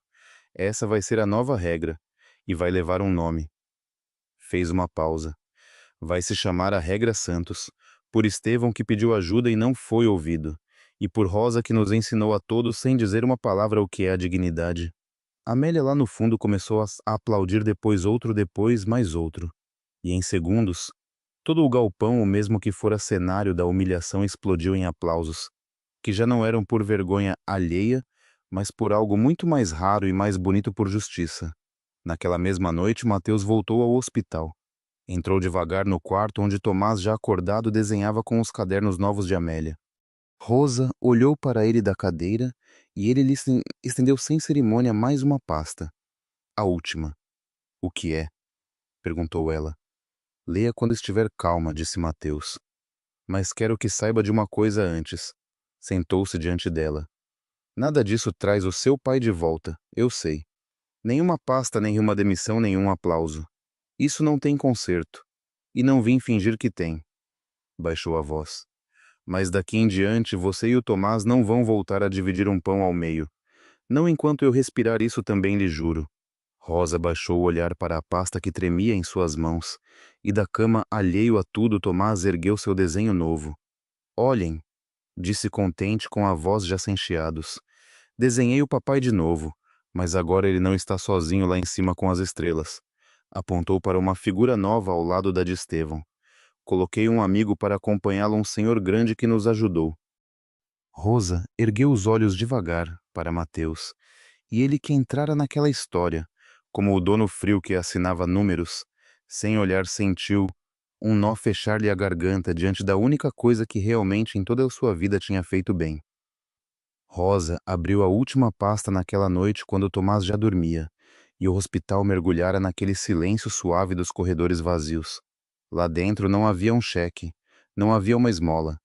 Essa vai ser a nova regra. E vai levar um nome. Fez uma pausa. Vai se chamar a Regra Santos, por Estevão que pediu ajuda e não foi ouvido, e por Rosa que nos ensinou a todos sem dizer uma palavra o que é a dignidade. Amélia lá no fundo começou a aplaudir, depois mais outro. E em segundos, todo o galpão, o mesmo que fora cenário da humilhação, explodiu em aplausos, que já não eram por vergonha alheia, mas por algo muito mais raro e mais bonito, por justiça. Naquela mesma noite, Mateus voltou ao hospital. Entrou devagar no quarto onde Tomás, já acordado, desenhava com os cadernos novos de Amélia. Rosa olhou para ele da cadeira e ele lhe estendeu sem cerimônia mais uma pasta. A última. O que é? Perguntou ela. Leia quando estiver calma, disse Mateus. Mas quero que saiba de uma coisa antes. Sentou-se diante dela. Nada disso traz o seu pai de volta, eu sei. Nenhuma pasta, nenhuma demissão, nenhum aplauso. Isso não tem conserto. E não vim fingir que tem. Baixou a voz. Mas daqui em diante você e o Tomás não vão voltar a dividir um pão ao meio. Não enquanto eu respirar isso, também lhe juro. Rosa baixou o olhar para a pasta que tremia em suas mãos, e da cama, alheio a tudo, Tomás ergueu seu desenho novo. Olhem, disse contente com a voz já sem chiados. Desenhei o papai de novo. Mas agora ele não está sozinho lá em cima com as estrelas. Apontou para uma figura nova ao lado da de Estevão. Coloquei um amigo para acompanhá-lo, um senhor grande que nos ajudou. Rosa ergueu os olhos devagar para Mateus, e ele que entrara naquela história, como o dono frio que assinava números, sem olhar sentiu um nó fechar-lhe a garganta diante da única coisa que realmente em toda a sua vida tinha feito bem. Rosa abriu a última pasta naquela noite quando Tomás já dormia, e o hospital mergulhara naquele silêncio suave dos corredores vazios. Lá dentro não havia um cheque, não havia uma esmola.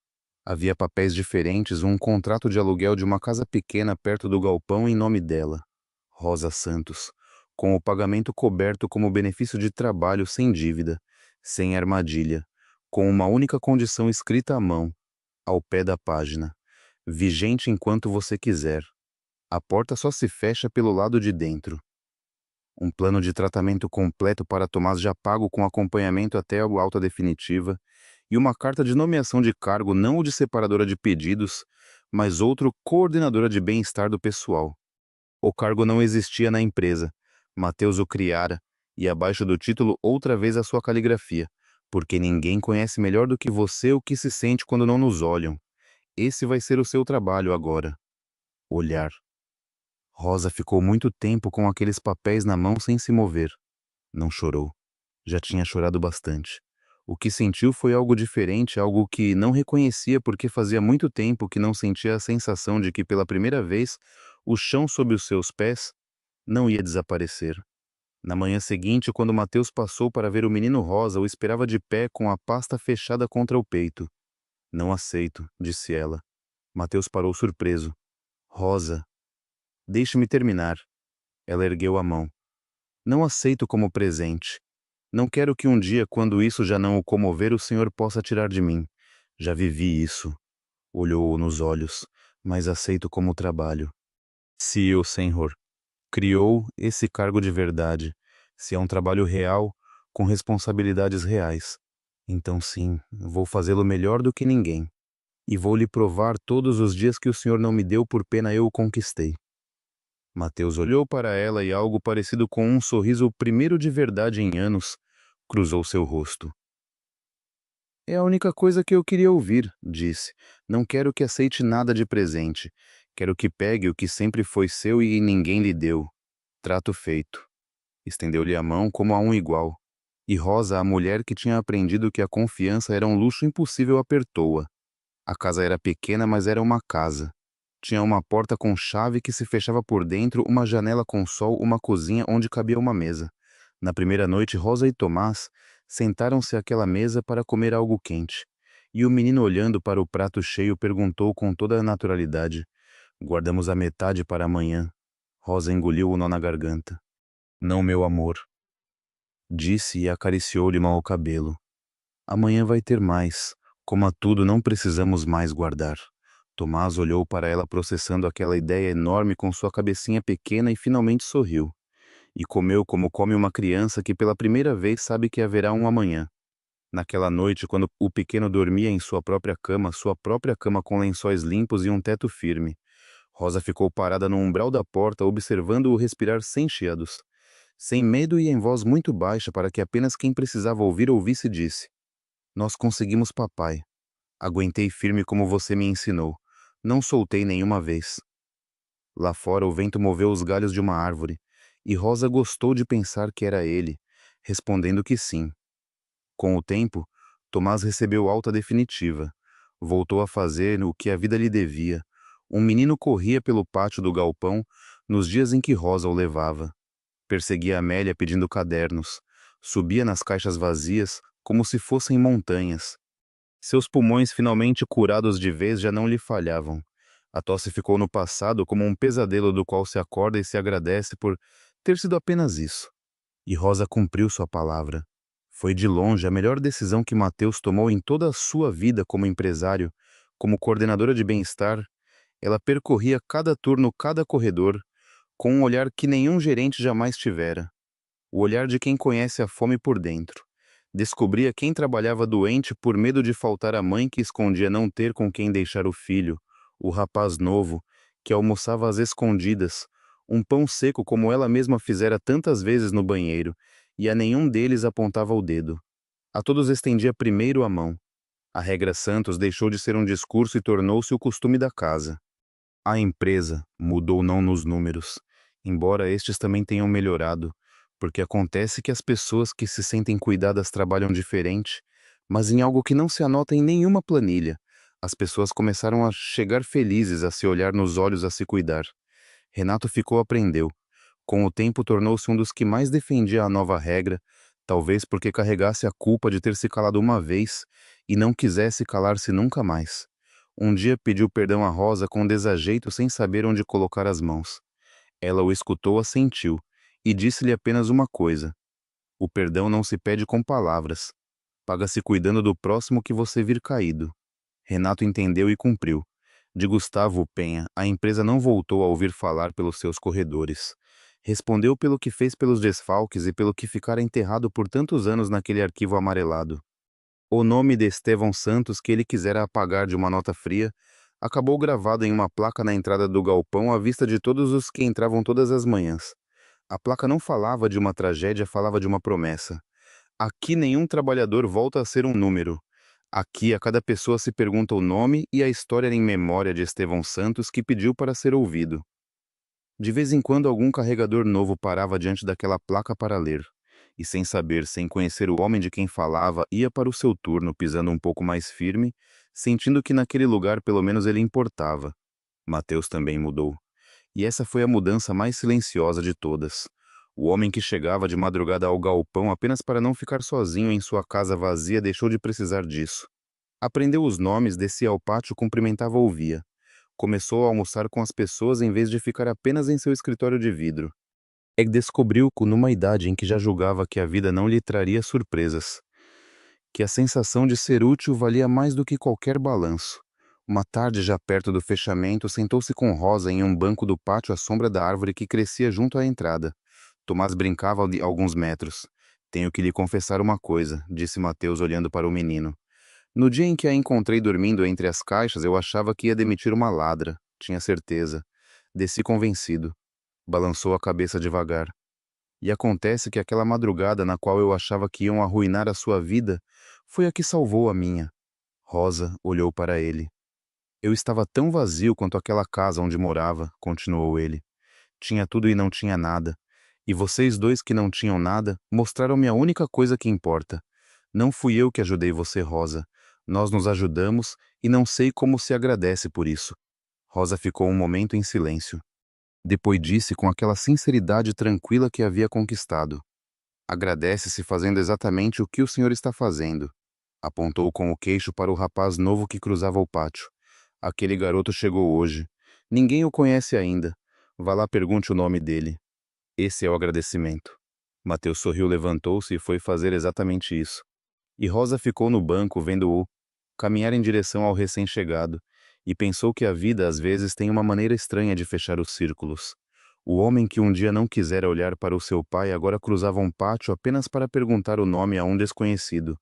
Havia papéis diferentes, um contrato de aluguel de uma casa pequena perto do galpão em nome dela, Rosa Santos, com o pagamento coberto como benefício de trabalho sem dívida, sem armadilha, com uma única condição escrita à mão, ao pé da página: vigente enquanto você quiser. A porta só se fecha pelo lado de dentro. Um plano de tratamento completo para Tomás já pago com acompanhamento até a alta definitiva, e uma carta de nomeação de cargo não o de separadora de pedidos, mas outro coordenadora de bem-estar do pessoal. O cargo não existia na empresa. Mateus o criara, e abaixo do título outra vez a sua caligrafia, porque ninguém conhece melhor do que você o que se sente quando não nos olham. Esse vai ser o seu trabalho agora. Olhar. Rosa ficou muito tempo com aqueles papéis na mão sem se mover. Não chorou. Já tinha chorado bastante. O que sentiu foi algo diferente, algo que não reconhecia porque fazia muito tempo que não sentia a sensação de que pela primeira vez o chão sob os seus pés não ia desaparecer. Na manhã seguinte, quando Mateus passou para ver o menino Rosa, o esperava de pé com a pasta fechada contra o peito. Não aceito, disse ela. Mateus parou surpreso. Rosa, deixe-me terminar. Ela ergueu a mão. Não aceito como presente. Não quero que um dia, quando isso já não o comover, o senhor possa tirar de mim. Já vivi isso. Olhou-o nos olhos, mas aceito como trabalho. Se o senhor criou esse cargo de verdade, se é um trabalho real, com responsabilidades reais, então sim, vou fazê-lo melhor do que ninguém. E vou lhe provar todos os dias que o senhor não me deu por pena eu o conquistei. Mateus olhou para ela e algo parecido com um sorriso, o primeiro de verdade em anos, cruzou seu rosto. É a única coisa que eu queria ouvir, disse. Não quero que aceite nada de presente. Quero que pegue o que sempre foi seu e ninguém lhe deu. Trato feito. Estendeu-lhe a mão como a um igual. E Rosa, a mulher que tinha aprendido que a confiança era um luxo impossível, apertou-a. A casa era pequena, mas era uma casa. Tinha uma porta com chave que se fechava por dentro, uma janela com sol, uma cozinha onde cabia uma mesa. Na primeira noite, Rosa e Tomás sentaram-se àquela mesa para comer algo quente. E o menino, olhando para o prato cheio, perguntou com toda a naturalidade: guardamos a metade para amanhã. Rosa engoliu o nó na garganta. Não, meu amor, disse e acariciou-lhe mal o cabelo. Amanhã vai ter mais. Coma tudo, não precisamos mais guardar. Tomás olhou para ela processando aquela ideia enorme com sua cabecinha pequena e finalmente sorriu. E comeu como come uma criança que pela primeira vez sabe que haverá um amanhã. Naquela noite, quando o pequeno dormia em sua própria cama com lençóis limpos e um teto firme, Rosa ficou parada no umbral da porta observando-o respirar sem chiados. Sem medo e em voz muito baixa para que apenas quem precisava ouvir ouvisse, disse: nós conseguimos, papai. Aguentei firme como você me ensinou. Não soltei nenhuma vez. Lá fora o vento moveu os galhos de uma árvore, e Rosa gostou de pensar que era ele, respondendo que sim. Com o tempo, Tomás recebeu alta definitiva. Voltou a fazer o que a vida lhe devia. Um menino corria pelo pátio do galpão nos dias em que Rosa o levava. Perseguia Amélia pedindo cadernos. Subia nas caixas vazias como se fossem montanhas. Seus pulmões, finalmente curados de vez, já não lhe falhavam. A tosse ficou no passado como um pesadelo do qual se acorda e se agradece por ter sido apenas isso. E Rosa cumpriu sua palavra. Foi de longe a melhor decisão que Mateus tomou em toda a sua vida como empresário, como coordenadora de bem-estar. Ela percorria cada turno, cada corredor, com um olhar que nenhum gerente jamais tivera. O olhar de quem conhece a fome por dentro. Descobria quem trabalhava doente por medo de faltar a mãe que escondia não ter com quem deixar o filho, o rapaz novo, que almoçava às escondidas, Um pão seco como ela mesma fizera tantas vezes no banheiro, e a nenhum deles apontava o dedo. A todos estendia primeiro a mão. A regra Santos deixou de ser um discurso e tornou-se o costume da casa. A empresa mudou não nos números, embora estes também tenham melhorado, porque acontece que as pessoas que se sentem cuidadas trabalham diferente, mas em algo que não se anota em nenhuma planilha. As pessoas começaram a chegar felizes a se olhar nos olhos a se cuidar. Renato aprendeu. Com o tempo tornou-se um dos que mais defendia a nova regra, talvez porque carregasse a culpa de ter se calado uma vez e não quisesse calar-se nunca mais. Um dia pediu perdão a Rosa com desajeito sem saber onde colocar as mãos. Ela o escutou, assentiu, e disse-lhe apenas uma coisa: o perdão não se pede com palavras. Paga-se cuidando do próximo que você vir caído. Renato entendeu e cumpriu. De Gustavo Penha, a empresa não voltou a ouvir falar pelos seus corredores. Respondeu pelo que fez pelos desfalques e pelo que ficara enterrado por tantos anos naquele arquivo amarelado. O nome de Estevão Santos, que ele quisera apagar de uma nota fria, acabou gravado em uma placa na entrada do galpão à vista de todos os que entravam todas as manhãs. A placa não falava de uma tragédia, falava de uma promessa. Aqui nenhum trabalhador volta a ser um número. Aqui a cada pessoa se pergunta o nome e a história em memória de Estevão Santos que pediu para ser ouvido. De vez em quando algum carregador novo parava diante daquela placa para ler. E sem saber, sem conhecer o homem de quem falava, ia para o seu turno pisando um pouco mais firme, sentindo que naquele lugar pelo menos ele importava. Mateus também mudou. E essa foi a mudança mais silenciosa de todas. O homem que chegava de madrugada ao galpão apenas para não ficar sozinho em sua casa vazia deixou de precisar disso. Aprendeu os nomes, descia ao pátio, cumprimentava ou via. Começou a almoçar com as pessoas em vez de ficar apenas em seu escritório de vidro. E descobriu, numa idade em que já julgava que a vida não lhe traria surpresas, que a sensação de ser útil valia mais do que qualquer balanço. Uma tarde, já perto do fechamento, sentou-se com Rosa em um banco do pátio à sombra da árvore que crescia junto à entrada. Tomás brincava ali alguns metros. Tenho que lhe confessar uma coisa, disse Mateus olhando para o menino. No dia em que a encontrei dormindo entre as caixas, eu achava que ia demitir uma ladra. Tinha certeza. Desci convencido. Balançou a cabeça devagar. E acontece que aquela madrugada na qual eu achava que iam arruinar a sua vida, foi a que salvou a minha. Rosa olhou para ele. Eu estava tão vazio quanto aquela casa onde morava, continuou ele. Tinha tudo e não tinha nada. E vocês dois que não tinham nada, mostraram-me a única coisa que importa. Não fui eu que ajudei você, Rosa. Nós nos ajudamos e não sei como se agradece por isso. Rosa ficou um momento em silêncio. Depois disse com aquela sinceridade tranquila que havia conquistado: agradece-se fazendo exatamente o que o senhor está fazendo. Apontou com o queixo para o rapaz novo que cruzava o pátio. Aquele garoto chegou hoje. Ninguém o conhece ainda. Vá lá, pergunte o nome dele. Esse é o agradecimento. Mateus sorriu, levantou-se e foi fazer exatamente isso. E Rosa ficou no banco vendo-o caminhar em direção ao recém-chegado, e pensou que a vida às vezes tem uma maneira estranha de fechar os círculos. O homem que um dia não quisera olhar para o seu pai agora cruzava um pátio apenas para perguntar o nome a um desconhecido.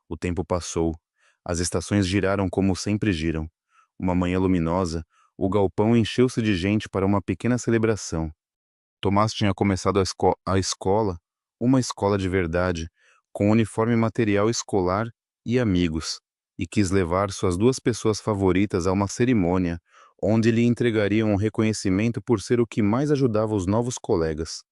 O tempo passou. As estações giraram como sempre giram. Uma manhã luminosa, o galpão encheu-se de gente para uma pequena celebração. Tomás tinha começado a escola, uma escola de verdade, com uniforme material escolar e amigos, e quis levar suas duas pessoas favoritas a uma cerimônia, onde lhe entregariam um reconhecimento por ser o que mais ajudava os novos colegas.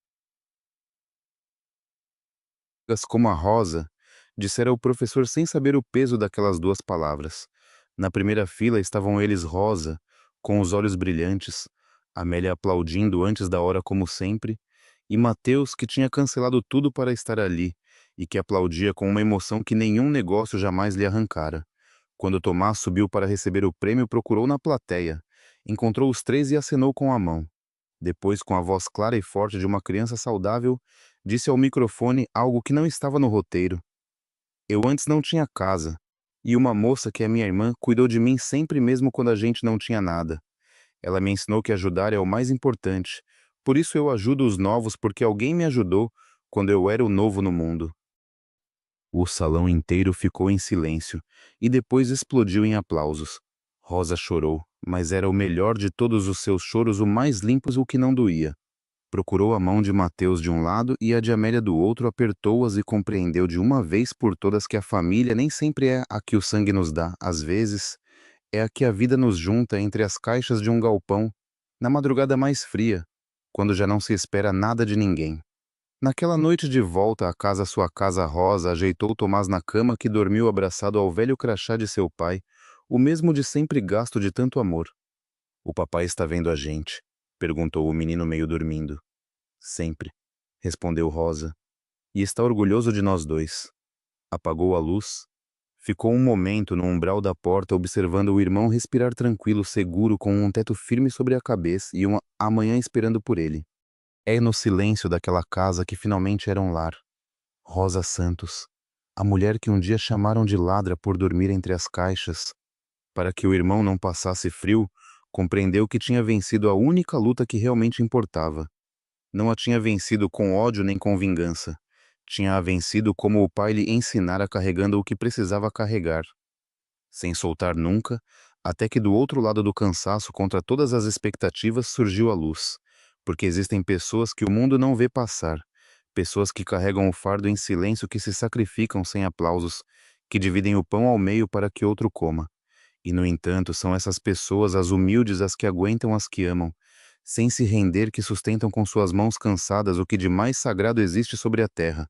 Como a Rosa, dissera o professor sem saber o peso daquelas duas palavras. Na primeira fila estavam eles Rosa, com os olhos brilhantes, Amélia aplaudindo antes da hora como sempre, e Mateus, que tinha cancelado tudo para estar ali, e que aplaudia com uma emoção que nenhum negócio jamais lhe arrancara. Quando Tomás subiu para receber o prêmio, procurou na plateia, encontrou os três e acenou com a mão. Depois, com a voz clara e forte de uma criança saudável, disse ao microfone algo que não estava no roteiro. Eu antes não tinha casa, e uma moça que é minha irmã cuidou de mim sempre mesmo quando a gente não tinha nada. Ela me ensinou que ajudar é o mais importante. Por isso eu ajudo os novos porque alguém me ajudou quando eu era o novo no mundo. O salão inteiro ficou em silêncio e depois explodiu em aplausos. Rosa chorou, mas era o melhor de todos os seus choros, o mais limpo, o que não doía. Procurou a mão de Mateus de um lado e a de Amélia do outro, apertou-as e compreendeu de uma vez por todas que a família nem sempre é a que o sangue nos dá, às vezes é a que a vida nos junta entre as caixas de um galpão, na madrugada mais fria, quando já não se espera nada de ninguém. Naquela noite de volta à casa, sua casa rosa, ajeitou Tomás na cama que dormiu abraçado ao velho crachá de seu pai, o mesmo de sempre gasto de tanto amor. "O papai está vendo a gente?" perguntou o menino meio dormindo. "Sempre", respondeu Rosa. "E está orgulhoso de nós dois." Apagou a luz. Ficou um momento no umbral da porta observando o irmão respirar tranquilo, seguro, com um teto firme sobre a cabeça e uma amanhã esperando por ele. É no silêncio daquela casa que finalmente era um lar. Rosa Santos, a mulher que um dia chamaram de ladra por dormir entre as caixas, para que o irmão não passasse frio, compreendeu que tinha vencido a única luta que realmente importava. Não a tinha vencido com ódio nem com vingança. Tinha-a vencido como o pai lhe ensinara, carregando o que precisava carregar, sem soltar nunca, até que do outro lado do cansaço, contra todas as expectativas, surgiu a luz. Porque existem pessoas que o mundo não vê passar, pessoas que carregam o fardo em silêncio, que se sacrificam sem aplausos, que dividem o pão ao meio para que outro coma. E, no entanto, são essas pessoas, as humildes, as que aguentam as que amam, sem se render, que sustentam com suas mãos cansadas o que de mais sagrado existe sobre a terra: